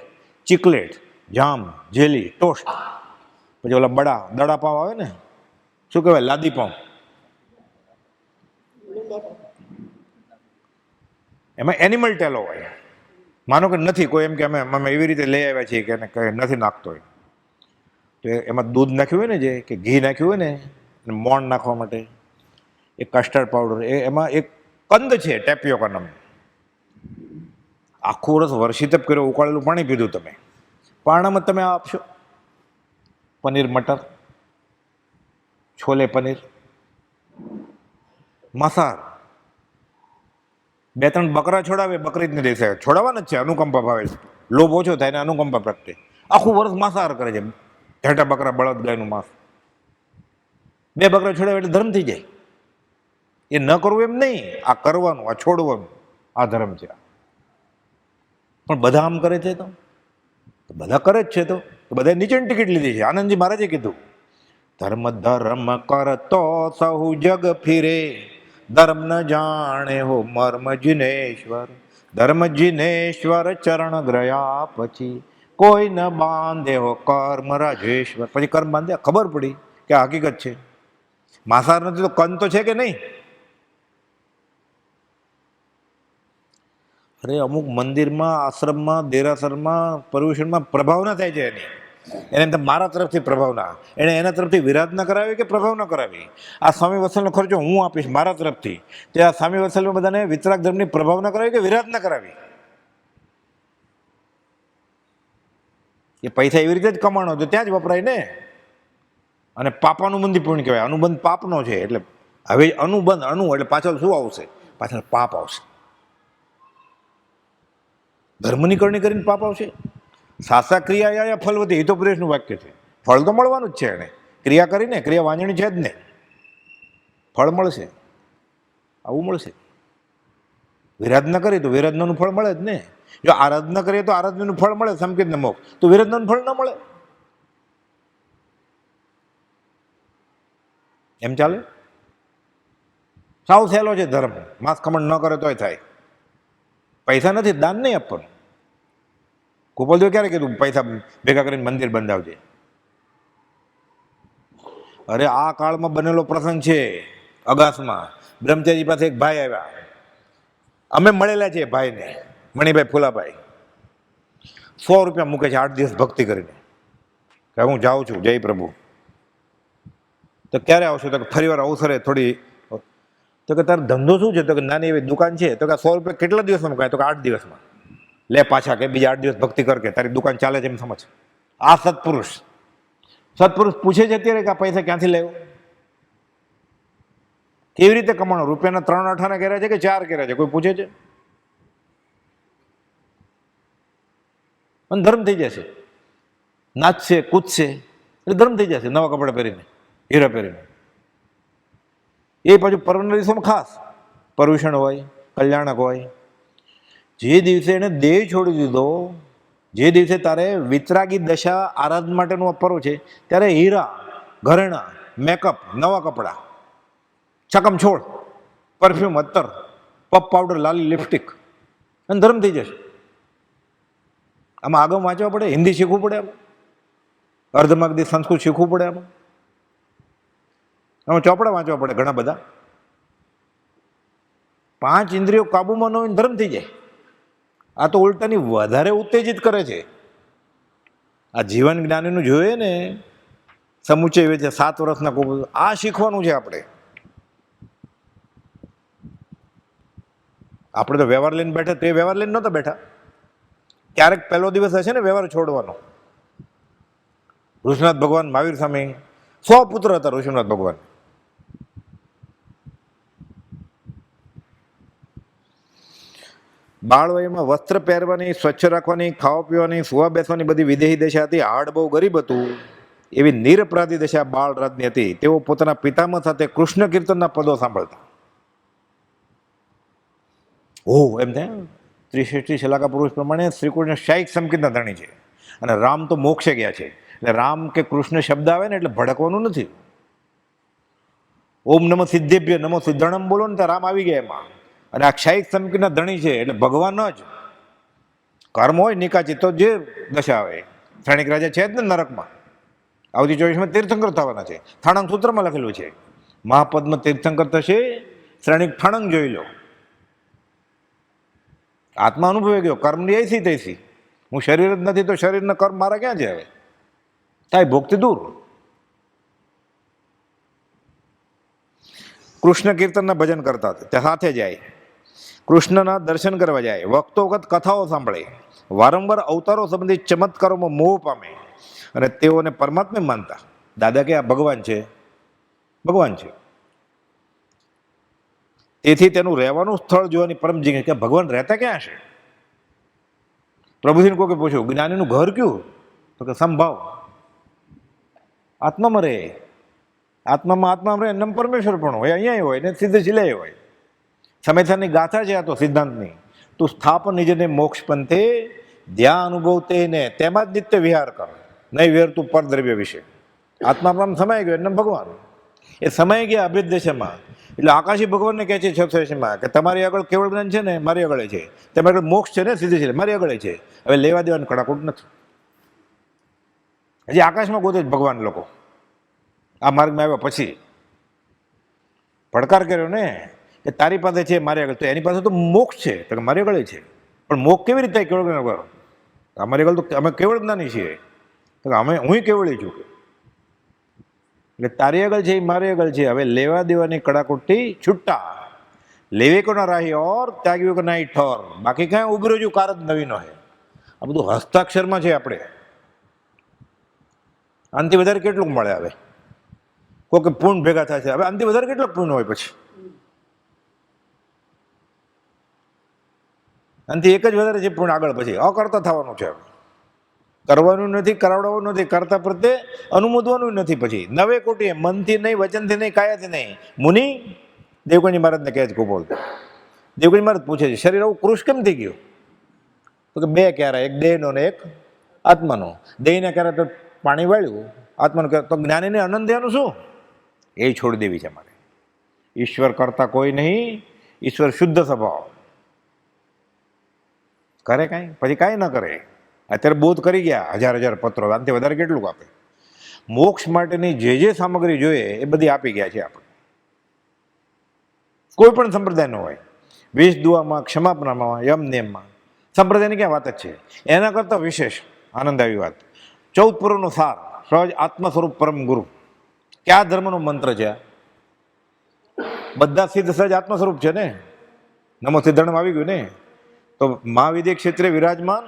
ચીકલેટ, જામ, જેલી, ટોસ્ટ, પછી ઓલા દડા પાવ આવે ને, શું કહેવાય, લાદી પાવ, એમાં એનિમલ ટેલો હોય. માનો કે નથી કોઈ એમ કે અમે એવી રીતે લઈ આવ્યા છીએ કે એને નથી નાખતો હોય, તો એમાં દૂધ નાખ્યું હોય ને, જે કે ઘી નાખ્યું હોય ને, મોણ નાખવા માટે એક કસ્ટર્ડ પાવડર, એમાં એક કંદ છે ટેપિયોકા નામ. આખું વર્ષ વર્ષિતપ કર્યો, ઉકાળેલું પાણી પીધું તમે, પાણામાં તમે આ આપશો. પનીર મટર, છોલે પનીર, માંસાહાર. 2-3 બકરા છોડાવે, બકરી જ નહીં દેશે, છોડાવવાના જ છે. અનુકંપા ભાવે છે, લોભ ઓછો થાય ને અનુકંપા પ્રગટે. આખું વર્ષ માંસાહાર કરે છે, ઢેટા બકરા, બળદ ગાયનું માંસ. 2 બકરા છોડાવે એટલે ધર્મ થઈ જાય. એ ન કરવું એમ નહીં, આ કરવાનું, આ છોડવાનું, આ ધર્મ છે. પણ બધા આમ કરે છે, તો બધા કરે જ છે, તો બધા નીચેની ટિકિટ લીધી છે. આનંદજી મહારાજે કીધું, ધર્મ ધર્મ કરતો સહુ જગ ફિરે, ધર્મ ન જાણે હો મર્મ જિનેશ્વર. ધર્મ જિનેશ્વર ચરણ ગ્રયા પછી, કોઈ ન બાંધે હો કર્મ રાજેશ્વર. પછી કર્મ બાંધ્યા, ખબર પડી કે હકીકત છે. માંસાહાર નથી તો કંદ તો છે કે નહીં? અરે અમુક મંદિરમાં, આશ્રમમાં, દેરાસરમાં, પર્યુષણમાં પ્રભાવના થાય છે એની. એને મારા તરફથી પ્રભાવના, એને એના તરફથી વિરાધના કરાવી કે પ્રભાવના કરાવી. આ સ્વામી વત્સલનો ખર્ચો હું આપીશ મારા તરફથી, તે આ સ્વામી વત્સલમાં બધાને વિતરાગ ધર્મની પ્રભાવના કરાવી કે વિરાધના કરાવી? એ પૈસા એવી રીતે જ કમાણો તો ત્યાં જ વપરાય ને. અને પાપાનું મંદિર પૂર્ણ કહેવાય. અનુબંધ પાપનો છે, એટલે હવે અનુબંધ એટલે પાછળ શું આવશે? પાછળ પાપ આવશે. ધર્મની કરણી કરીને પાપ આવશે. સાસા ક્રિયા ફલવતી, હિતોપદેશનું વાક્ય છે. ફળ તો મળવાનું જ છે. એને ક્રિયા કરીને, ક્રિયા વાંજણી છે જ ને, ફળ મળશે. આવું મળશે. વિરાધના કરીએ તો વિરાધનાનું ફળ મળે જ ને. જો આરાધના કરીએ તો આરાધનાનું ફળ મળે, સંકેત ને મોક્ષ, તો વિરાધનાનું ફળ ન મળે. એમ ચાલે? સાવ સહેલો છે ધર્મ. માંસ ખમણ ન કરે તોય થાય. પૈસા નથી, દાન નહીં આપવાનું. ગોપાલદેવ ક્યારે કીધું પૈસા ભેગા કરીને મંદિર બંધાવજે? અરે આ કાળમાં બનેલો પ્રસંગ છે. અગાસમાં બ્રહ્મચારી પાસે એક ભાઈ આવ્યા, અમે મળેલા છીએ ભાઈને, મણિભાઈ ફુલાભાઈ. 100 રૂપિયા મૂકે છે 8 દિવસ ભક્તિ કરીને, કે હું જાઉં છું, જય પ્રભુ. તો ક્યારે આવશો? તો ફરી વાર અવસરે થોડી. તો કે તારો ધંધો શું છે? તો કે નાની એવી દુકાન છે. તો કે 100 રૂપિયા કેટલા દિવસમાં મુકાય? તો કે 8 દિવસમાં. લે પાછા, કે બીજા 8 દિવસ ભક્તિ કર, કે તારી દુકાન ચાલે છે એમ સમજ. આ સત્પુરુષ પૂછે છે અત્યારે કે આ પૈસા ક્યાંથી લેવો, કેવી રીતે કમાણો? રૂપિયાના 3 અઠાણા કર્યા છે કે 4 કર્યા છે? કોઈ પૂછે છે? અને ધર્મ થઈ જશે. નાચશે, કૂદશે એટલે ધર્મ થઈ જશે. નવા કપડા પહેરીને, હીરા પહેરીને. એ પાછું પર્વના દિવસોમાં ખાસ પર્યુષણ હોય, કલ્યાણક હોય. જે દિવસે એને દેહ છોડી દીધો, જે દિવસે તારે વિતરાગી દશા આરાધન માટેનું અપરો છે ત્યારે હીરા, ઘરેણા, મેકઅપ, નવા કપડાં, ચકમ છોડ, પરફ્યુમ, અત્તર, પપ પાવડર, લાલી લિપસ્ટિક અને ધર્મ થઈ જશે. આમાં આગમ વાંચવા પડે, હિન્દી શીખવું પડે, આમાં અર્ધમાગધી સંસ્કૃત શીખવું પડે, આમાં ચોપડા વાંચવા પડે ઘણા બધા. 5 ઇન્દ્રિયો કાબુમાં ન હોય ધર્મ થઈ જાય. આ તો ઉલટાની વધારે ઉત્તેજિત કરે છે. આ જીવન જ્ઞાનીનું જોઈએ ને સમુચય છે 7 વર્ષના કોપ, આ શીખવાનું છે આપણે. આપણે તો વ્યવહાર લઈને બેઠા, તે વ્યવહાર લઈને નહોતા બેઠા. ક્યારેક પહેલો દિવસ હશે ને વ્યવહાર છોડવાનો. ઋષિનાથ ભગવાન મહાવીર સ્વામી 100 પુત્ર હતા. ઋષિનાથ ભગવાન બાળવયમાં વસ્ત્ર પહેરવાની, સ્વચ્છ રાખવાની, ખાવા પીવાની, સુવા બેસવાની બધી વિદેહી દશા હતી. હાડ બહુ ગરીબ હતું. એવી નિરપરાધી દશા બાળરાજની હતી. તેઓ પોતાના પિતામહ સાથે કૃષ્ણ કીર્તનના પદો સાંભળતા. એમ થાય ત્રિશિષ્ટિ શલાકા પુરુષ પ્રમાણે શ્રી કૃષ્ણ શાયિક સંકેતના ધણી છે અને રામ તો મોક્ષે ગયા છે. એટલે રામ કે કૃષ્ણ શબ્દ આવે ને એટલે ભડકવાનું નથી. ઓમ નમઃ સિદ્ધેભ્ય નમો સિદ્ધાણમ બોલો ને ત્યાં રામ આવી ગયા એમાં. અને આ શાયિક સંકેતના ધણી છે એટલે ભગવાન જ. કર્મ હોય નિકાચિત તો જે દશા આવે. શ્રેણિક રાજા છે જ ને નરકમાં. આવતી 24માં તીર્થંકર થવાના છે. થાણંગ સૂત્રમાં લખેલું છે મહાપદ્મ તીર્થંકર થશે, શ્રેણિક થાણંગ જોઈ લો. આત્મા અનુભવે ગયો કર્મની એસી તૈસી. હું શરીર જ નથી તો શરીરના કર્મ મારા ક્યાં છે હવે? થાય ભોગથી દૂર. કૃષ્ણ કીર્તનના ભજન કરતા હતા, ત્યાં સાથે જાય, કૃષ્ણના દર્શન કરવા જાય, વખતો વખત કથાઓ સાંભળે, વારંવાર અવતારો સંબંધિત ચમત્કારોમાં મોહ પામે અને તેઓને પરમાત્મા માનતા. દાદા કે આ ભગવાન છે, ભગવાન છે. તેથી તેનું રહેવાનું સ્થળ જોવાની પરમ જિજ્ઞાસા કે ભગવાન રહેતા ક્યાં છે? પ્રભુજીને કોઈ પૂછ્યું જ્ઞાનીનું ઘર કયું? તો કે સંભાવ આત્મામાં રહે. આત્મામાં આત્મા રહે એમ પરમેશ્વર પણ હોય, અહીંયા હોય ને સીધે શિલાય હોય. સમયથાની ગાથા છે આ તો સિદ્ધાંતની. તું સ્થાપન નિજને મોક્ષ પંથે ધ્યાન અનુભવ તેને તેમાં જ નિત્ય વિહાર કર, નહીં વેર તું પરદ્રવ્ય વિશે. આત્મામાં સમાઈ ગયો એમ ભગવાન. એ સમાઈ ગયા અભેદ દશામાં. એટલે આકાશી ભગવાનને કહે છે 86માં કે તમારી આગળ કેવળ જ્ઞાન છે ને મારી આગળ છે, તમારી આગળ મોક્ષ છે ને સીધી છે મારી આગળ છે. હવે લેવા દેવાનું કડાકૂટ નથી. હજી આકાશમાં ગોતે જ ભગવાન લોકો. આ માર્ગમાં આવ્યા પછી પડકાર કર્યો ને કે તારી પાસે છે મારી આગળ, તો એની પાસે તો મોક્ષ છે તો મારી આગળ છે. પણ મોક્ષ કેવી રીતે થાય? કેવળ જ્ઞાન કરો. અમારી આગળ તો અમે કેવળ જ્ઞાની છીએ, તો અમે હું કેવળી છું. એટલે તારી આગળ છે એ મારી આગળ છે. હવે લેવા દેવાની કડાકૂટથી છૂટા. લેવે કો ના રાહી ઓર ત્યાગવી કો ના ઠોર. બાકી કાંઈ ઉભી રહ્યું કાર જ નવીનો હે. આ બધું હસ્તાક્ષરમાં છે. આપણે આનાથી વધારે કેટલું મળે? હવે કોઈ પૂર્ણ ભેગા થાય છે. હવે આનાથી વધારે કેટલું પૂર્ણ હોય? પછી આનાથી એક જ વધારે છે પૂર્ણ. આગળ પછી અકર્તા થવાનું છે. હવે કરવાનું નથી, કરાવડાવવાનું નથી, કરતા પ્રત્યે અનુમોદવાનું નથી. પછી 9 કોટી મનથી નહીં, વચનથી નહીં, કાયાથી નહીં. મુનિ દેવગણી મહારાજને કહે છે ગોપાલ. દેવગણી મહારાજ પૂછે છે શરીર આવું કૃષ કેમ થઈ ગયું? તો કે 2 ક્યારા, એક દેહનો ને એક આત્માનો. દેહના ક્યારે તો પાણી વાળ્યું, આત્માનું ક્યારે તો જ્ઞાનીને આનંદ દેવાનું શું? એ છોડી દેવી છે મારે. ઈશ્વર કરતા કોઈ નહીં, ઈશ્વર શુદ્ધ સ્વભાવ. કરે કાંઈ? પછી કાંઈ ન કરે. અત્યારે બોધ કરી ગયા 1000 પત્રો, આનાથી વધારે કેટલું આપે? મોક્ષ માટેની જે સામગ્રી જોઈએ એ બધી આપી ગયા છે આપણે. કોઈ પણ સંપ્રદાયનો હોય, 20 દુઆમાં, ક્ષમાપનામાં, યમ નિયમમાં, સંપ્રદાયની ક્યાં વાત જ છે? એના કરતાં વિશેષ આનંદ આવી વાત 14 પુરોનો સાર, સહજ આત્મ સ્વરૂપ પરમ ગુરુ. કયા ધર્મનો મંત્ર છે? બધા સિદ્ધ સહજ આત્મ સ્વરૂપ છે ને. નમો સિદ્ધાણમ આવી ગયું ને. તો મહાવિદ્ય ક્ષેત્રે વિરાજમાન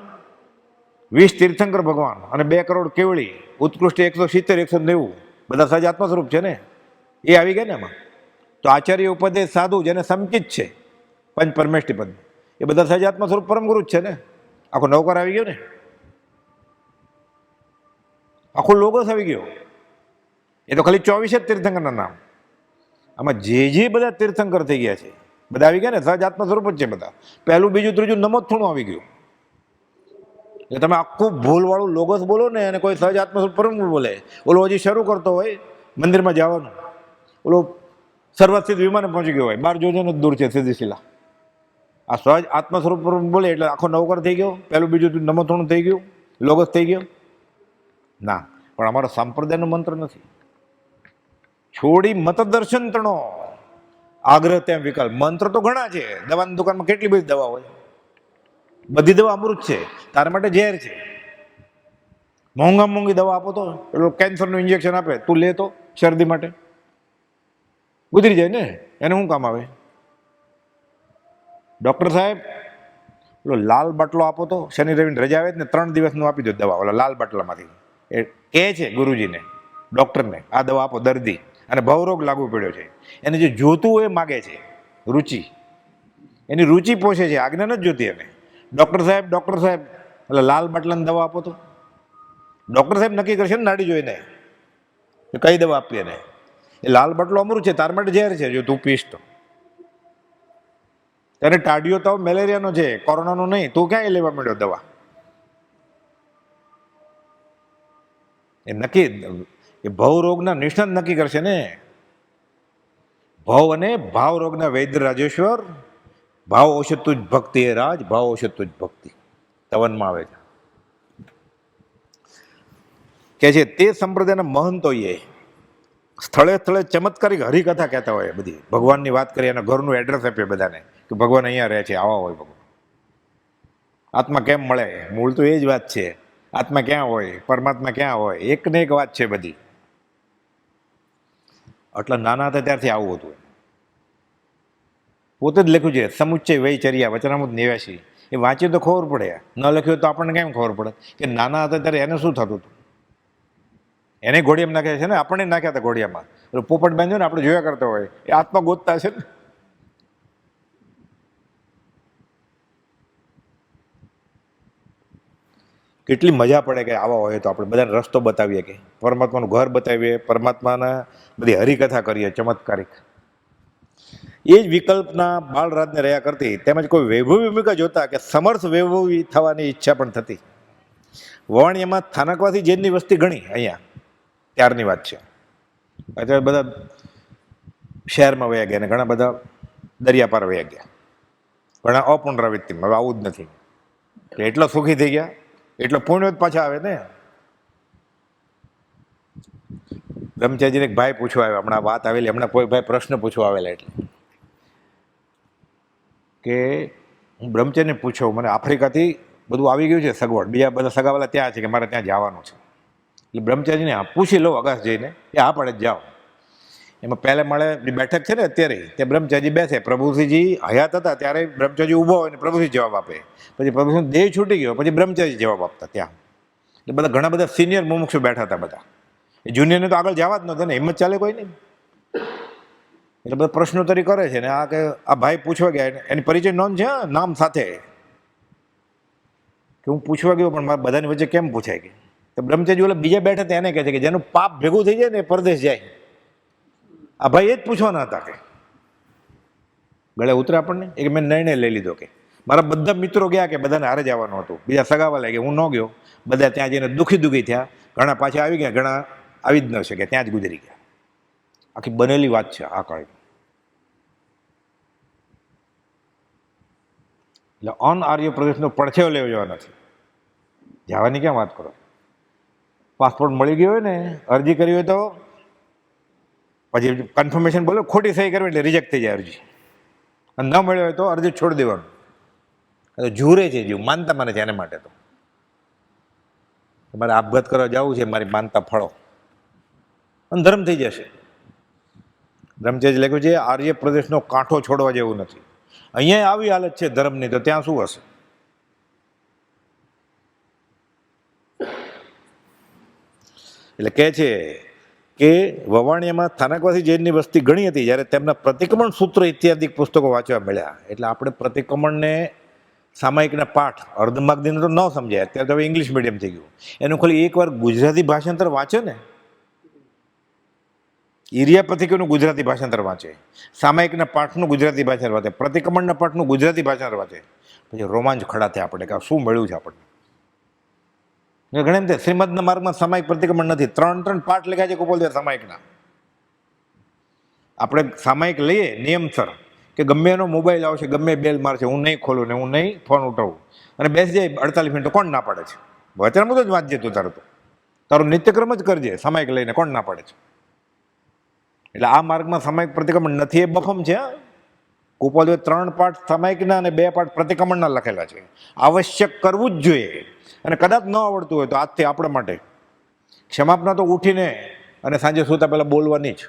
20 તીર્થંકર ભગવાન અને 2 કરોડ કેવળી, ઉત્કૃષ્ટ 170, 190 બધા સહજ આત્મ સ્વરૂપ છે ને. એ આવી ગયા ને એમાં. તો આચાર્ય ઉપદેશ સાધુ જેને સમકિત છે પંચ પરમેષ્ટિ પદ, એ બધા સહજ આત્મ સ્વરૂપ પરમ ગુરુ જ છે ને. આખો નવકાર આવી ગયો ને, આખો લોગોસ આવી ગયો. એ તો ખાલી 24 જ તીર્થંકરના નામ. આમાં જે બધા તીર્થંકર થઈ ગયા છે બધા આવી ગયા ને, સહજ આત્મ સ્વરૂપ જ છે બધા. પહેલું બીજું ત્રીજું નમો થોડું આવી ગયું. એટલે તમે આખું ભૂલવાળું લોગસ બોલો ને અને કોઈ સહજ આત્મ સ્વરૂપ પરમ બોલે, ઓલો હજી શરૂ કરતો હોય મંદિરમાં જવાનું, ઓલો સર્વસ્થિત વિમાને પહોંચી ગયો હોય, 12 જોજન જ દૂર છે સીધી શિલા. આ સહજ આત્મ સ્વરૂપ પરમ બોલે એટલે આખો નવકર થઈ ગયો, પહેલું બીજું નમો થોડું થઈ ગયું, લોગસ થઈ ગયો ના. પણ અમારો સંપ્રદાયનો મંત્ર નથી. છોડી મતદર્શન તણો આગ્રહ ત્યાં વિકલ્પ. મંત્ર તો ઘણા છે, દવાની દુકાનમાં કેટલી બધી દવા હોય, બધી દવા અમૃત છે, તારા માટે ઝેર છે. મોંઘી દવા આપો તો પેલો કેન્સરનું ઇન્જેક્શન આપે, તું લે તો શરદી માટે ગુજરી જાય ને, એને શું કામ આવે? ડૉક્ટર સાહેબ પેલો લાલ બાટલો આપો તો, શનિ રવિની રજા આવે ને 3 દિવસનું આપી દો દવા, ઓલા લાલ બાટલામાંથી. એ કહે છે ગુરુજીને, ડૉક્ટરને, આ દવા આપો દર્દી, અને ભવરોગ લાગુ પડ્યો છે, એને જે જોતું હોય એ માગે છે, રુચિ, એની રુચિ પોષે છે, આજ્ઞા નથી જોતી એને. ડૉક્ટર સાહેબ એટલે લાલ બાટલાની દવા આપો તો ડૉક્ટર સાહેબ નક્કી કરશે ને નાડી જોઈને કઈ દવા આપવી એને. એ લાલ બાટલો અમૃત છે, તાર માટે ઝેર છે, જો તું પીશ તો. ત્યારે ટાઢિયો તાવ મેલેરિયાનો છે, કોરોનાનો નહીં. તું ક્યાં લેવા માંડ્યો દવા? એ નક્કી, એ ભવ રોગના નિષ્ણાત નક્કી કરશે ને. ભવ અને ભાવ રોગના વૈદ્ય રાજેશ્વર, ભાવ ઔષધ તુજ ભક્તિ એ રાજ, ભાવ ઔષધ તુજ ભક્તિ તવનમાં આવે છે. કે છે તે સંપ્રદાયના મહંતોએ સ્થળે સ્થળે ચમત્કારિક હરિકથા કહેતા હોય, બધી ભગવાનની વાત કરી અને ઘરનું એડ્રેસ આપીએ બધાને કે ભગવાન અહીંયા રહે છે, આવા હોય ભગવાન. આત્મા કેમ મળે? મૂળ તો એ જ વાત છે. આત્મા ક્યાં હોય, પરમાત્મા ક્યાં હોય, એક ને એક વાત છે બધી. આટલા નાના હતા ત્યારથી આવું હતું. પોતે જ લખ્યું છે સમુચ્ચય વૈચર્યા વચનામૃત 89. એ વાંચીએ તો ખબર પડે, ન લખ્યું તો આપણને કેમ ખબર પડે કે નાના હતા ત્યારે એને શું થતું હતું. એને ઘોડિયામાં નાખ્યા છે ને, આપણને નાખ્યા હતા ઘોડિયામાં. પોપટ બાંધ્યો ને આપણે જોયા કરતા હોય, એ આત્મા ગોતતા છે ને. કેટલી મજા પડે કે આવા હોય તો આપણે બધાને રસ્તો બતાવીએ, કે પરમાત્માનું ઘર બતાવીએ, પરમાત્માના બધી હરિકથા કરીએ ચમત્કારિક. એ જ વિકલ્પના બાળરાજને રહ્યા કરતી, તેમજ કોઈ વૈભવી ભૂમિકા જોતા કે સમર્થ વૈભવી થવાની ઈચ્છા પણ થતી. વવાણિયામાં સ્થાનકવાસી જૈનની વસ્તી ઘણી, અહીંયા ત્યારની વાત છે. અત્યારે બધા શહેરમાં વયા ગયા ને ઘણા બધા દરિયા પાર વયા ગયા, ઘણા અપુનરાવૃત્તિમાં. હવે આવું જ નથી, એટલા સુખી થઈ ગયા, એટલો પુણ્ય જ પાછા આવે ને. બ્રહ્મચારીજીને એક ભાઈ પૂછવા આવ્યા, હમણાં વાત આવેલી, હમણાં કોઈ ભાઈ પ્રશ્ન પૂછવા આવેલા, એટલે કે હું બ્રહ્મચારીને પૂછ્યો, મને આફ્રિકાથી બધું આવી ગયું છે સગવડ, બીજા બધા સગાવાલા ત્યાં છે કે મારે ત્યાં જવાનું છે. એટલે બ્રહ્મચારીને પૂછી લો અગાસ જઈને, એ આ પડે જ જાઓ. એમાં પહેલે માળે બેઠક છે ને અત્યારે, ત્યાં બ્રહ્મચારીજી બેસે. પ્રભુસિંહજી હયાત હતા ત્યારે બ્રહ્મચારીજી ઊભો હોય ને પ્રભુસિંહ જવાબ આપે, પછી પ્રભુસિંહ દેહ છૂટી ગયો પછી બ્રહ્મચારી જવાબ આપતા ત્યાં. એટલે બધા ઘણા બધા સિનિયર મુમુક્ષુ બેઠા હતા બધા. એ જુનિયરને તો આગળ જવા જ નહોતા ને, હિંમત ચાલે કોઈ નહીં. એટલે બધા પ્રશ્નોત્તરી કરે છે ને આ કે આ ભાઈ પૂછવા ગયા, એની પરિચય નોંધ છે નામ સાથે, કે હું પૂછવા ગયો પણ મારા બધાની વચ્ચે કેમ પૂછાય કે. તો બ્રહ્મચારી ઓલા બીજા બેઠા હતા એને કહે છે કે જેનું પાપ ભેગું થઈ જાય ને પરદેશ જાય. આ ભાઈ એ જ પૂછવાના હતા કે ગળે ઉતરે આપણને. એક મેં નિર્ણય લઈ લીધો કે મારા બધા મિત્રો ગયા કે બધાને હારે જવાનું હતું, બીજા સગાવા લાગે, હું ન ગયો. બધા ત્યાં જઈને દુખી થયા, ઘણા પાછા આવી ગયા, ઘણા આવી જ ન શકે, ત્યાં જ ગુજરી ગયા. આખી બનેલી વાત છે આ કાળ. એટલે અનઆર્ય પ્રદેશનો પડછેવો લેવો જવા નથી, જવાની ક્યાં વાત કરો. પાસપોર્ટ મળી ગયો હોય ને, અરજી કરી હોય તો પછી કન્ફર્મેશન બોલો, ખોટી સહી કરવી એટલે રિજેક્ટ થઈ જાય અરજી. અને ન મળ્યો હોય તો અરજી છોડી દેવાનું. ઝૂરે છે જીવ, માનતા માને છે. એના માટે તો તમારે આપઘાત કરવા જવું છે, મારી માનતા ફળો અને ધર્મ થઈ જશે. બ્રહ્મચર્ય લખ્યું છે આર્ય પ્રદેશનો કાંઠો છોડવા જેવું નથી. અહીંયા આવી હાલત છે ધર્મની, તો ત્યાં શું હશે? એટલે કહે છે કે વવાણિયામાં સ્થાનકવાસી જૈનની વસ્તી ઘણી હતી, જ્યારે તેમના પ્રતિક્રમણ સૂત્ર ઇત્યાદિ પુસ્તકો વાંચવા મળ્યા. એટલે આપણે પ્રતિક્રમણને સામાયિકના પાઠ અર્ધમાગદીને તો ન સમજાય, અત્યારે તો હવે ઇંગ્લિશ મીડિયમ થઈ ગયું. એનું ખાલી એકવાર ગુજરાતી ભાષાંતર વાંચે ને, ઇરિયા પ્રતિક્રમણનું ગુજરાતી ભાષાંતર વાંચે, સામાયિકના પાઠનું ગુજરાતી ભાષાંતર વાંચે, પ્રતિક્રમણના પાઠનું ગુજરાતી ભાષાંતર વાંચે, પછી રોમાંચ ખડા થાય આપણે કે શું મળ્યું છે આપણને. ઘણા એમ થાય શ્રીમદના માર્ગમાં સામાયિક પ્રતિક્રમણ નથી. 3 પાઠ લખ્યા છે કુપોલદેવ સામાયિકના. આપણે સામાયિક લઈએ નિયમસર કે ગમે એનો મોબાઈલ આવશે, ગમે બેલ મારશે, હું નહીં ખોલું ને હું નહીં ફોન ઉઠાવું અને બેસી જાય 48 મિનિટ, કોણ ના પાડે છે? વચનામૃત જ વાંચજે તું તારું નિત્યક્રમ જ કરજે સામાયિક લઈને, કોણ ના પાડે છે? એટલે આ માર્ગમાં સામાયિક પ્રતિક્રમણ નથી, એ બફમ છે. કુપોલદેવે 3 પાઠ સામાયિકના અને 2 પાઠ પ્રતિક્રમણના લખેલા છે. આવશ્યક કરવું જ જોઈએ. અને કદાચ ન આવડતું હોય તો આજથી આપણા માટે ક્ષમાપના તો ઉઠીને અને સાંજે સૂતા પહેલાં બોલવાની જ,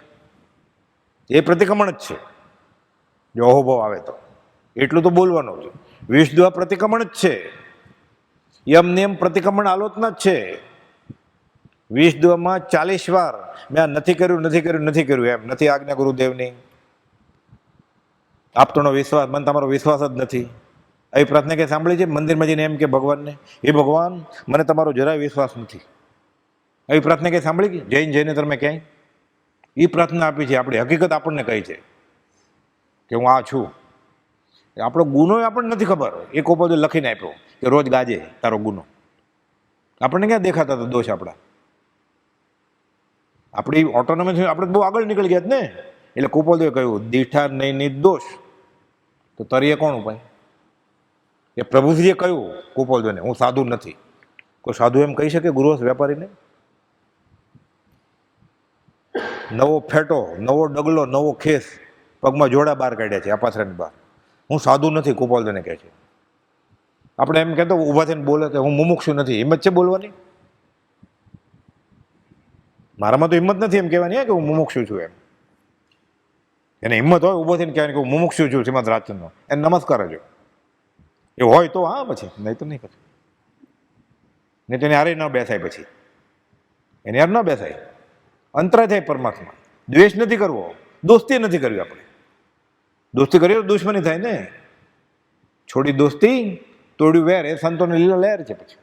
એ પ્રતિક્રમણ જ છે. જો અહોભાવ આવે તો એટલું તો બોલવાનું છે. વિષદ્વા પ્રતિક્રમણ જ છે. યમ નિયમ પ્રતિક્રમણ આલોચના જ છે. વિષદ્વામાં 40 વાર મેં આ નથી કર્યું એમ નથી આજ્ઞા ગુરુદેવની. આપતોનો વિશ્વાસ, મને તમારો વિશ્વાસ જ નથી. આવી પ્રાર્થના ક્યાંય સાંભળી છે? મંદિરમાં જઈને એમ કે ભગવાનને, એ ભગવાન મને તમારો જરાય વિશ્વાસ નથી. આવી પ્રાર્થના ક્યાંય સાંભળી? જઈને તમે ક્યાંય એ પ્રાર્થના આપી છે? આપણી હકીકત આપણને કહી છે કે હું આ છું. આપણો ગુનો આપણને નથી ખબર. એ કુપોલદેવ લખીને આપ્યો કે રોજ ગાજે તારો ગુનો. આપણને ક્યાં દેખાતા હતા દોષ આપણા? આપણી ઓટોનોમી આપણે બહુ આગળ નીકળી ગયા ને. એટલે કુપોલદેવે કહ્યું દીઠા નહીં નિર્દોષ તો તરીએ કોણ ઉપાય? એ પ્રભુજીએ કહ્યું કુપોલદેવને હું સાધુ નથી. કોઈ સાધુ એમ કહી શકે ગુરુવંશ વેપારીને? નવો ફેટો, નવો ડગલો, નવો ખેસ, પગમાં જોડા બહાર કાઢ્યા છે અપાસરાની બહાર, હું સાધુ નથી કુપોલદેવને કહે છે. આપણે એમ કહેતો ઊભા થઈને બોલે કે હું મુમુક્ષુ નથી, હિંમત છે બોલવાની? મારામાં તો હિંમત નથી એમ કહેવાની કે હું મુમુક્ષુ છું એમ. એને હિંમત હોય ઊભો થઈને કહેવાની કે હું મુમુક્ષુ છું શ્રીમદ રાજચંદ્રનો, એને નમસ્કાર જ એવું હોય તો હા, પછી નહીં તો નહીં. પછી નહીં તો એને હારે ન બેસાય, પછી એને યાર ન બેસાય. અંતરાય થાય પરમાત્મા. દ્વેષ નથી કરવો, દોસ્તી નથી કરવી. આપણે દોસ્તી કરીએ તો દુશ્મની થાય ને. છોડી દોસ્તી તોડ્યું વેર, એ સંતોની લીલા લહેર છે. પછી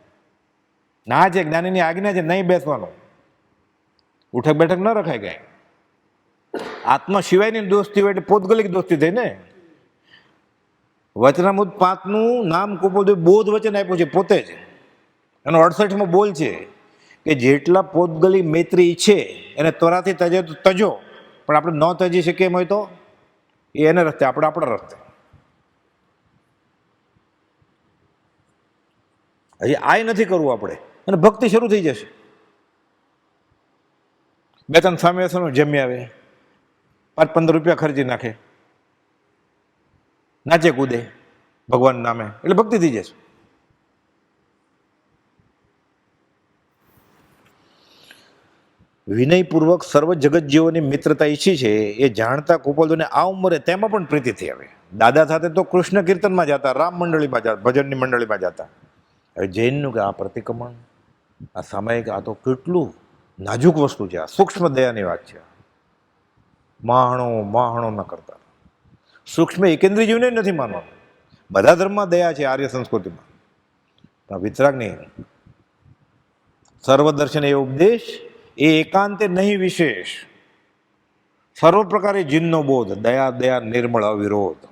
ના છે, જ્ઞાનીની આજ્ઞા છે નહીં બેસવાનું. ઉઠક બેઠક ન રખાય કાંઈ. આત્મા સિવાયની દોસ્તી હોય એટલે પૌદ્ગલિક દોસ્તી થઈ ને. વચનામૃત 5નું નામ કુપોલદેવે બોધ વચન આપ્યું છે પોતે જ. એનો 68મો બોલ છે કે જેટલા પૌદ્ગલિક મૈત્રી છે એને ત્વરાથી તજે તો તજો, પણ આપણે ન તજી શકીએ એમ હોય તો એ એને રસ્તે, આપણે આપણા રસ્તે. હજી આ નથી કરવું આપણે, અને ભક્તિ શરૂ થઈ જશે. 2-3 સામે જમી આવે, 5-15 રૂપિયા ખર્ચી નાખે, નાચે કૂદે ભગવાન નામે, એટલે ભક્તિ થઈ જશે. વિનયપૂર્વક સર્વ જગત જીવોની મિત્રતા ઈચ્છી છે એ જાણતા કુપોલદેવને આ ઉંમરે તેમાં પણ પ્રીતિ થઈ આવે. દાદા સાથે તો કૃષ્ણ કીર્તનમાં જતા, રામ મંડળીમાં જતા, ભજનની મંડળીમાં જતા. હવે જૈનનું કે આ પ્રતિક્રમણ, આ સામાયિક, આ તો કેટલું નાજુક વસ્તુ છે. આ સૂક્ષ્મ દયાની વાત છે. માહણો ન કરતા. સૂક્ષ્મ એકેન્દ્રિય જીવને નથી માનવાનું. બધા ધર્મમાં દયા છે, આર્ય સંસ્કૃતિમાં. પણ વિતરાગની સર્વદર્શન એ ઉપદેશ એ એકાંતે નહીં વિશેષ, સર્વ પ્રકારે જીનનો બોધ, દયા નિર્મળ અવિરોધ.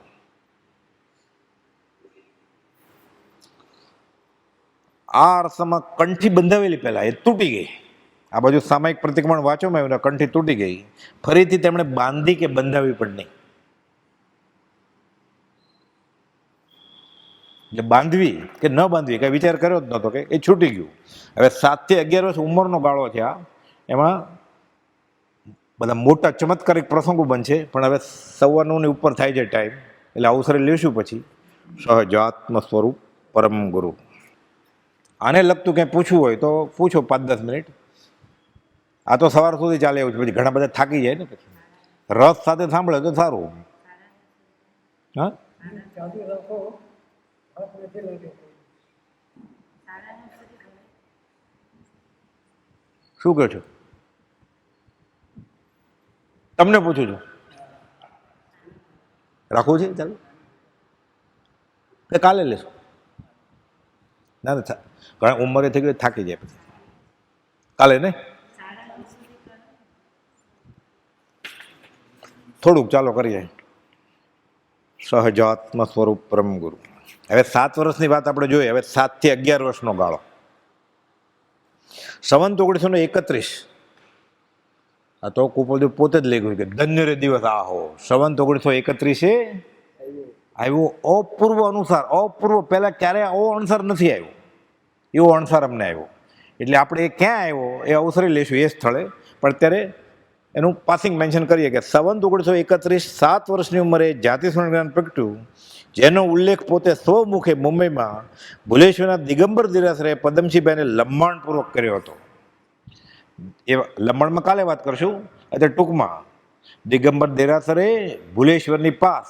આ અર્થમાં કંઠી બંધાવેલી પહેલા એ તૂટી ગઈ. આ બાજુ સામાયિક પ્રતિક્રમણ વાંચો મેં, કંઠી તૂટી ગઈ. ફરીથી તેમણે બાંધી કે બંધાવી પણ નહીં. એટલે બાંધવી કે ન બાંધવી કઈ વિચાર કર્યો જ નહોતો, કે એ છૂટી ગયું. હવે 7 થી 11 વર્ષ ઉંમરનો ગાળો છે આ. એમાં બધા મોટા ચમત્કારિક પ્રસંગો બનશે, પણ હવે 9:15 ઉપર થાય છે ટાઈમ, એટલે અવસરે લેશું. પછી સહજાત્મ સ્વરૂપ પરમ ગુરુ. આને લગતું કંઈ પૂછવું હોય તો પૂછો 5-10 મિનિટ. આ તો સવાર સુધી ચાલે એવું છે, પછી ઘણા બધા થાકી જાય ને. પછી રસ સાથે સાંભળે તો સારું. હા, શું કહો છો? તમને પૂછું છું, રાખવું છે? ચાલો કાલે લેશું. ના ઘણા ઉંમરે થઈ ગઈ, થાકી જાય પછી. કાલે ને થોડુંક ચાલો કરીએ. સહજાત્મ સ્વરૂપ પરમ ગુરુ. હવે 7 વર્ષની વાત આપણે જોઈએ. હવે 7 થી 11 વર્ષનો ગાળો. સંવંત 1931, આ તો કુપોલદેવ પોતે જ લખ્યું કે ધન્ય રે દિવસ આહો, સંવંત 1931 આવ્યો અપૂર્વ અનુસાર. અપૂર્વ પહેલા ક્યારે આવો અણસાર નથી આવ્યો, એવો અણસાર અમને આવ્યો. એટલે આપણે એ ક્યાં આવ્યો એ અવસરે લેશું એ સ્થળે, પણ અત્યારે એનું પાસિંગ મેન્શન કરીએ કે સંવંત 1931, 7 વર્ષની ઉંમરે જાતિ જ્ઞાન પ્રગટ્યું, જેનો ઉલ્લેખ પોતે સ્વમુખે મુંબઈમાં ભુલેશ્વરના દિગંબર દેરાસરે પદમસિંહભાઈને લંબાણપૂર્વક કર્યો હતો. એ લંબાણમાં કાલે વાત કરશું, અત્યારે ટૂંકમાં દિગંબર દેરાસરે ભુલેશ્વરની પાસ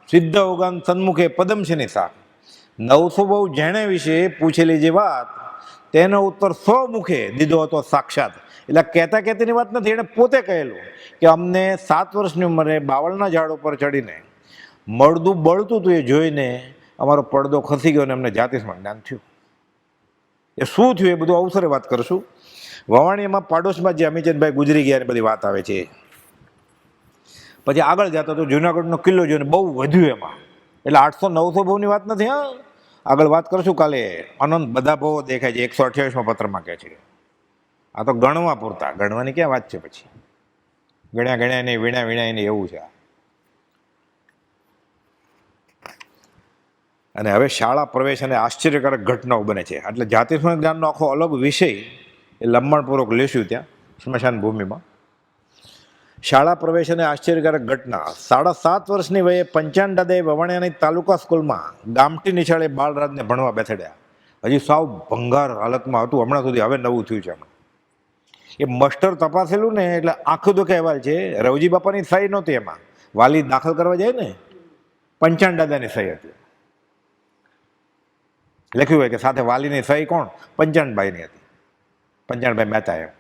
સિદ્ધ ઓગાન સન્મુખે પદમસિંહની સા 900 બહુ જેણે વિશે પૂછેલી જે વાત તેનો ઉત્તર સ્વમુખે દીધો હતો સાક્ષાત. એટલે કહેતા કહેતીની વાત નથી, એણે પોતે કહેલું કે અમને 7 વર્ષની ઉંમરે બાવળના ઝાડ ઉપર ચડીને મળદું બળતું હતું, એ જોઈને અમારો પડદો ખસી ગયો અને અમને જાતિસ્મરણ જ્ઞાન થયું. એ શું થયું એ બધું અવસરે વાત કરશું. વવાણીમાં પાડોશમાં જે અમીચંદભાઈ ગુજરી ગયા એ બધી વાત આવે છે. પછી આગળ જતા તો જુનાગઢનો કિલ્લો જોઈને બહુ વધ્યું એમાં, એટલે 800-900 ભવની વાત નથી. હા, આગળ વાત કરશું કાલે. અનંત બધા ભવો દેખાય છે 128માં પત્રમાં કહે છે. આ તો ગણવા પૂરતા, ગણવાની ક્યાં વાત છે, પછી ગણ્યા નહીં, વીણા નહીં, એવું છે. અને હવે શાળા પ્રવેશ અને આશ્ચર્યકારક ઘટનાઓ બને છે. એટલે જાતિસ્મરણ જ્ઞાનનો આખો અલગ વિષય એ લંબાણપૂર્વક લેશું ત્યાં સ્મશાન ભૂમિમાં. શાળા પ્રવેશ અને આશ્ચર્યકારક ઘટના. 7.5 વર્ષની વયે પંચાણ દાદાએ વવાણિયાની તાલુકા સ્કૂલમાં ગામઠી નિશાળે બાળરાજને ભણવા બેસાડ્યા. હજી સાવ ભંગાર હાલતમાં હતું હમણાં સુધી, હવે નવું થયું છે હમણાં. એ મસ્ટર તપાસેલું ને એટલે આંખું દુખે અહેવાલ છે. રવજી બાપાની સહી નહોતી એમાં, વાલી દાખલ કરવા જાય ને પંચાણ દાદાની સહી હતી. લખ્યું હોય કે સાથે વાલીની સહી કોણ? પંચાણભાઈની હતી, પંચાણભાઈ મહેતા. એમ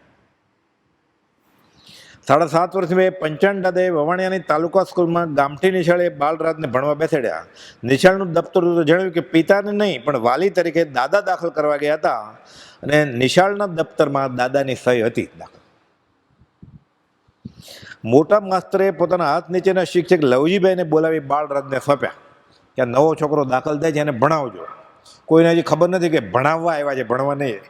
7.5 વર્ષની પંચાણ દાદાએ વવાણિયાની તાલુકા સ્કૂલમાં ગામઠી નિશાળે બાળરાજને ભણવા બેસાડ્યા. નિશાળનું દફતર જણાવ્યું કે પિતાને નહીં પણ વાલી તરીકે દાદા દાખલ કરવા ગયા હતા, અને નિશાળના દફતરમાં દાદાની સહી હતી દાખલ. મોટા માસ્તરે પોતાના હાથ નીચેના શિક્ષક લવજીભાઈને બોલાવી બાળરાજને સોંપ્યા કે આ નવો છોકરો દાખલ થાય છે એને ભણાવજો. કોઈને હજી ખબર નથી કે ભણાવવા આવ્યા છે, ભણવા નહીં.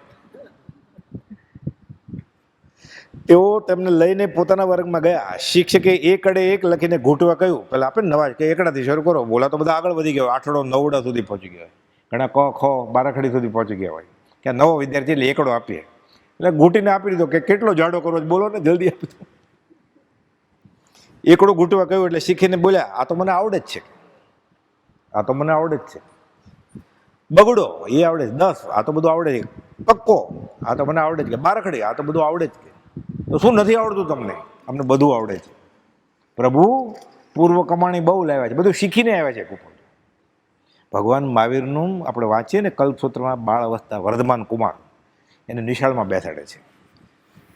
તેઓ તેમને લઈને પોતાના વર્ગમાં ગયા. શિક્ષકે એકડે એક લખીને ઘૂંટવા કહ્યું. પહેલાં આપણે નવા કે એકડાથી શરૂ કરો, બોલા તો બધા આગળ વધી ગયો, આઠડો નવડા સુધી પહોંચી ગયા, ઘણા ક ખ બારાખડી સુધી પહોંચી ગયા હોય. કે નવો વિદ્યાર્થી એટલે એકડો આપીએ, એટલે ઘૂંટીને આપી દીધો કે કેટલો જાડો કરવો બોલો ને, જલ્દી આપી દો. એકડો ઘૂંટવા કહ્યું એટલે શીખીને બોલ્યા આ તો મને આવડે જ છે, આ તો મને આવડે જ છે. બગડો એ આવડે છે, 10 આ તો બધું આવડે છે. પક્કો આ તો મને આવડે જ, કે બારાખડી આ તો બધું આવડે જ. તો શું નથી આવડતું તમને? અમને બધું આવડે છે. પ્રભુ પૂર્વ કમાણી બહુ લાવ્યા છે, બધું શીખીને આવ્યા છે. કુપોલ ભગવાન મહાવીરનું આપણે વાંચીએ ને કલ્પસૂત્રમાં બાળ અવસ્થા વર્ધમાન કુમાર એને નિશાળમાં બેસાડે છે.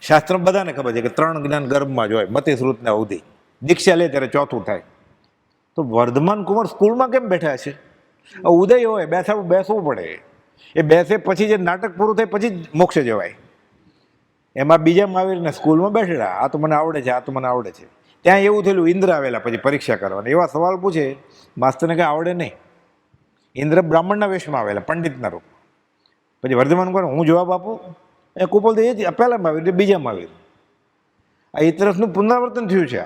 શાસ્ત્ર બધાને ખબર છે કે 3 જ્ઞાન ગર્ભમાં જ હોય, મતિ શ્રુત ને અવધિ. દીક્ષા લે ત્યારે 4થું થાય. તો વર્ધમાન કુમાર સ્કૂલમાં કેમ બેઠા છે? ઉદય હોય બેસવું પડે. એ બેસે પછી જે નાટક પૂરું થાય પછી જ મોક્ષે જવાય. એમાં બીજા મહાવીરને સ્કૂલમાં બેઠેલા, આ તો મને આવડે છે, આ તો મને આવડે છે. ત્યાં એવું થયેલું ઇન્દ્ર આવેલા પછી પરીક્ષા કરવાની, એવા સવાલ પૂછે માસ્તરને કંઈ આવડે નહીં. ઇન્દ્ર બ્રાહ્મણના વેશમાં આવેલા, પંડિતના રૂપ. પછી વર્ધમાન કહે હું જવાબ આપું? એ કુપોલ એ જ પહેલા મહાવીર બીજા મહાવીર. આ ઇતિહાસનું પુનરાવર્તન થયું છે.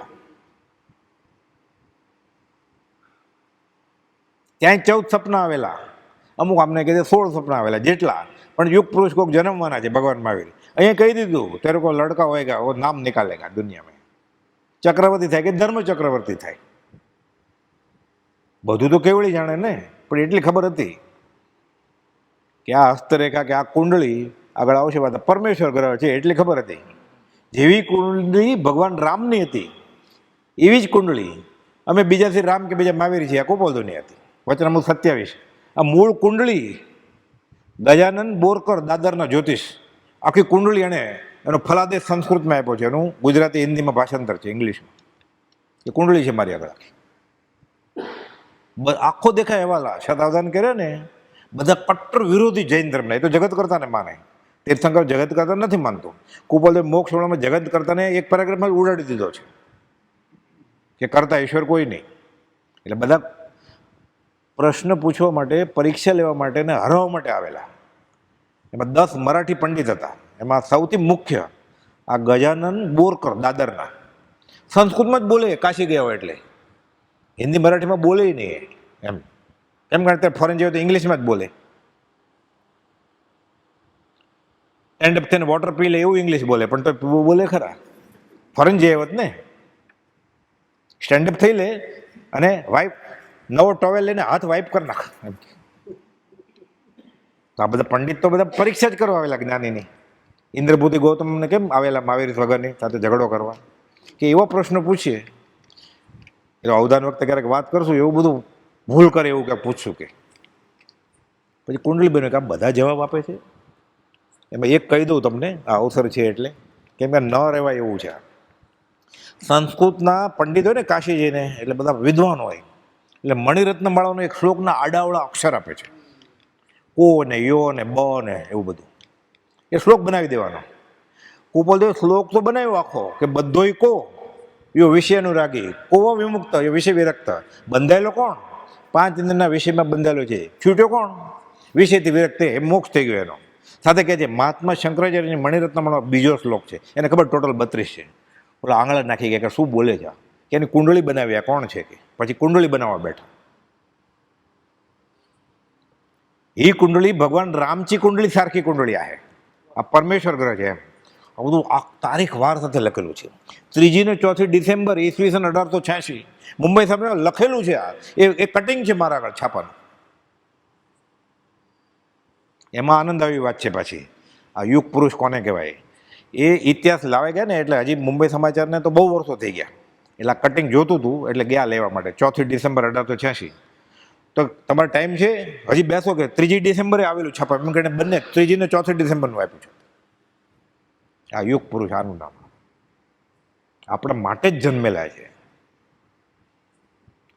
ત્યાં 14 સપના આવેલા, અમુક આમને કહે 16 સપના આવેલા, જેટલા પણ યુગ પુરુષ કોઈક જન્મવાના છે ભગવાન મહાવીર. અહીંયા કહી દીધું તેરે કોઈ લડકા હોયગા વો નામ નિકાલેગા દુનિયામાં. ચક્રવર્તી થાય કે ધર્મ ચક્રવર્તી થાય, બધું તો કેવળી જાણે ને, પણ એટલી ખબર હતી કે આ હસ્તરેખા કે આ કુંડળી આગળ આવશે વાત પરમેશ્વર ગ્રહ છે, એટલી ખબર હતી. જેવી કુંડળી ભગવાન રામની હતી એવી જ કુંડળી અમે બીજાથી રામ કે બીજા મહાવીર છીએ આ કુપોલની હતી. વચનામૃત 27. આ મૂળ કુંડળી ગજાનંદ બોરકર દાદરના જ્યોતિષ, આખી કુંડળી એનો ફલાદેશ સંસ્કૃતમાં આપ્યો છે, એનું ગુજરાતી હિન્દીમાં ભાષાંતર છે, ઇંગ્લિશમાં. એ કુંડળી છે મારી આગળ આખી. આખો દેખાય એવા શતાવધાન કરે ને બધા કટ્ટર વિરોધી જૈન ધર્મના. એ તો જગત કરતાને માને, તીર્થંકર જગત કરતા નથી માનતો. કુપોલદેવ મોક્ષ વળામાં જગત કરતાને એક પેરાગ્રાફમાં ઉડાડી દીધો છે કે કરતા ઈશ્વર કોઈ નહીં. એટલે બધા પ્રશ્ન પૂછવા માટે, પરીક્ષા લેવા માટે ને હરાવવા માટે આવેલા. એમાં 10 મરાઠી પંડિત હતા. એમાં સૌથી મુખ્ય આ ગજાનન બોરકર દાદરના સંસ્કૃતમાં જ બોલે, કાશી ગયા હોય એટલે. હિન્દી મરાઠીમાં બોલે નહીં એમ. એમ કારણ કે ફોરેન જેવો તો ઇંગ્લિશમાં જ બોલે. એન્ડ અપ થઈને વોટર પી લે એવું ઇંગ્લિશ બોલે, પણ તો બોલે ખરા. ફોરેન જે હોત ને સ્ટેન્ડઅપ થઈ લે અને વાઇફ નવો ટોવેલ લઈને હાથ વાઇપ કરી નાખ. તો આ બધા પંડિત તો બધા પરીક્ષા જ કરવા આવેલા જ્ઞાનીની. ઇન્દ્રભૂતિ ગૌતમને કેમ આવેલા મહાવીર વગરની સાથે ઝઘડો કરવા, કે એવો પ્રશ્ન પૂછીએ એટલે અવધાન વખતે ક્યારેક વાત કરશું એવું બધું ભૂલ કરે એવું ક્યાંક પૂછશું કે પછી કુંડલી બને કે આ બધા જવાબ આપે છે. એમાં એક કહી દઉં તમને, આ અવસર છે એટલે, કેમ કે ન રહેવાય એવું છે. સંસ્કૃતના પંડિત હોય ને કાશીજીને એટલે બધા વિદ્વાન હોય, એટલે મણિરત્ન માળાનો એક શ્લોકના આડાવડા અક્ષર આપે છે. કો ને યો ને બ ને એવું બધું એ શ્લોક બનાવી દેવાનો. કુપોલદેવ શ્લોક તો બનાવ્યો આખો કે બધોય કો યો વિષયાનુરાગી, કોવો વિમુક્ત યો વિષય વિરક્ત. બંધાયેલો કોણ? 5 ઇન્દ્રના વિષયમાં બંધાયેલો છે. છૂટ્યો કોણ? વિષયથી વિરક્ત, એ મોક્ષ થઈ ગયો એનો. સાથે કહે છે મહાત્મા શંકરાચાર્યની મણિરત્નમાળો બીજો શ્લોક છે, એને ખબર ટોટલ 32 છે. ઓલા આંગળા નાખી ગયા કે શું બોલે છે, કે એની કુંડળી બનાવ્યા કોણ છે, કે પછી કુંડળી બનાવવા બેઠા. એ કુંડળી ભગવાન રામચી કુંડળી સારખી કુંડળી આ પરમેશ્વર ગ્રહ છે એમ. આ બધું આ તારીખ વાર સાથે લખેલું છે. 3 ને 4 ડિસેમ્બર ઈસવીસન 1886 મુંબઈ સામે લખેલું છે. આ એ કટિંગ છે મારા આગળ છાપાનું. એમાં આનંદ આવી વાત છે પાછી, આ યુગ પુરુષ કોને કહેવાય એ ઇતિહાસ લાવે ગયા ને, એટલે હજી મુંબઈ સમાચારને તો બહુ વર્ષો થઈ ગયા. એટલે આ કટિંગ જોતું હતું એટલે ગયા લેવા માટે. 4 ડિસેમ્બર 1886. તો તમારો ટાઈમ છે હજી બેસો કે 3 ડિસેમ્બરે આવેલું છાપા, એમ કરીને બંને 3 ને 4 ડિસેમ્બરનું આપ્યું છે. આ યુગ પુરુષ આનું નામ આપણા માટે જ જન્મેલા છે.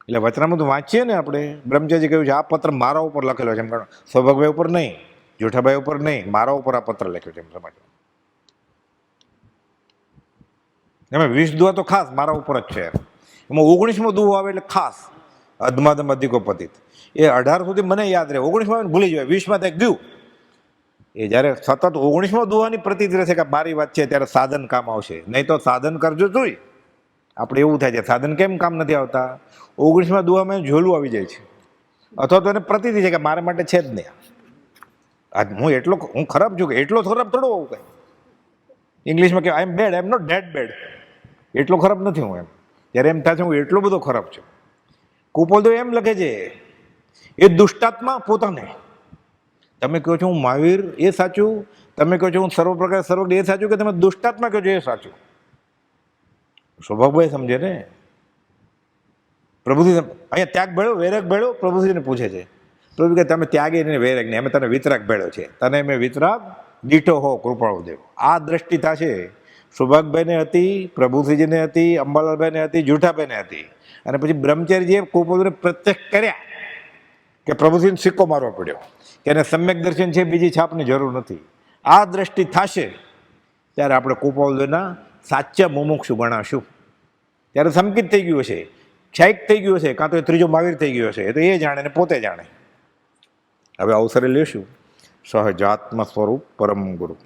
એટલે વચનામૃત વાંચીએ ને આપણે, બ્રહ્મચારી કહ્યું છે આ પત્ર મારા ઉપર લખેલો છે એમ. કારણ સૌભાગભાઈ ઉપર નહીં, જેઠાભાઈ ઉપર નહીં, મારા ઉપર આ પત્ર લખ્યો છે એમ સમજો. એમાં 20 દુઆ તો ખાસ મારા ઉપર જ છે. એમાં 19મો દુહો આવે એટલે ખાસ અધમાદમ અધિકો પતિત. એ 18 સુધી મને યાદ રહે, 19માં ભૂલી જાય, 20માં ત્યાં ગયું. એ જ્યારે સતત 19મા દુહાની પ્રતીત રહેશે કે મારી વાત છે ત્યારે સાધન કામ આવશે, નહીં તો સાધન કરજો જોઈ. આપણે એવું થાય છે સાધન કેમ કામ નથી આવતા, 19મા દુહામાં ઝોલું આવી જાય છે, અથવા તો એને પ્રતીતિ છે કે મારા માટે છે જ નહીં. હું ખરાબ છું કે એટલો ખરાબ થોડો હોઉં કંઈ. ઇંગ્લિશમાં કે I am bad, I am not that bad. એટલો ખરાબ નથી હું એમ. ત્યારે એમ થાય છે હું એટલો બધો ખરાબ છું. કુપોલદેવ એમ લખે છે એ દુષ્ટાત્મા પોતાને. તમે કહો છો હું મહાવીર એ સાચું, તમે કહો છો હું સર્વ પ્રકાર સર્વજ્ઞ એ સાચું, કે તમે દુષ્ટાત્મા કહો છો એ સાચું? સ્વભાવભાઈ સમજે ને. પ્રભુજી અહીંયા ત્યાગ ભેળો વૈરાગ ભેળો, પ્રભુજીને પૂછે છે. પ્રભુ કે તમે ત્યાગે ને વૈરાગ નહીં, અમે તને વિતરાગ ભેળો છે, તને મેં વિતરાગ દીઠો હો કૃપાળુ દેવ. આ દ્રષ્ટિ થશે. સૌભાગભાઈને હતી, પ્રભુશ્રીજીને હતી, અંબાલાલભાઈને હતી, જૂઠાભાઈને હતી. અને પછી બ્રહ્મચારીજીએ કુપોલને પ્રત્યક્ષ કર્યા કે પ્રભુશ્રીને સિક્કો મારવો પડ્યો કે એને સમ્યક દર્શન છે, બીજી છાપની જરૂર નથી. આ દ્રષ્ટિ થશે ત્યારે આપણે કુપોલના સાચા મુમુક્ષુ ગણાશું. ત્યારે સંકિત થઈ ગયું હશે, ક્ષાયિક થઈ ગયું હશે, કાં તો એ ત્રીજો મહાવીર થઈ ગયો હશે. એ તો એ જાણે ને પોતે જાણે. હવે અવસરે લેશું સહજાત્મ સ્વરૂપ પરમ ગુરુ.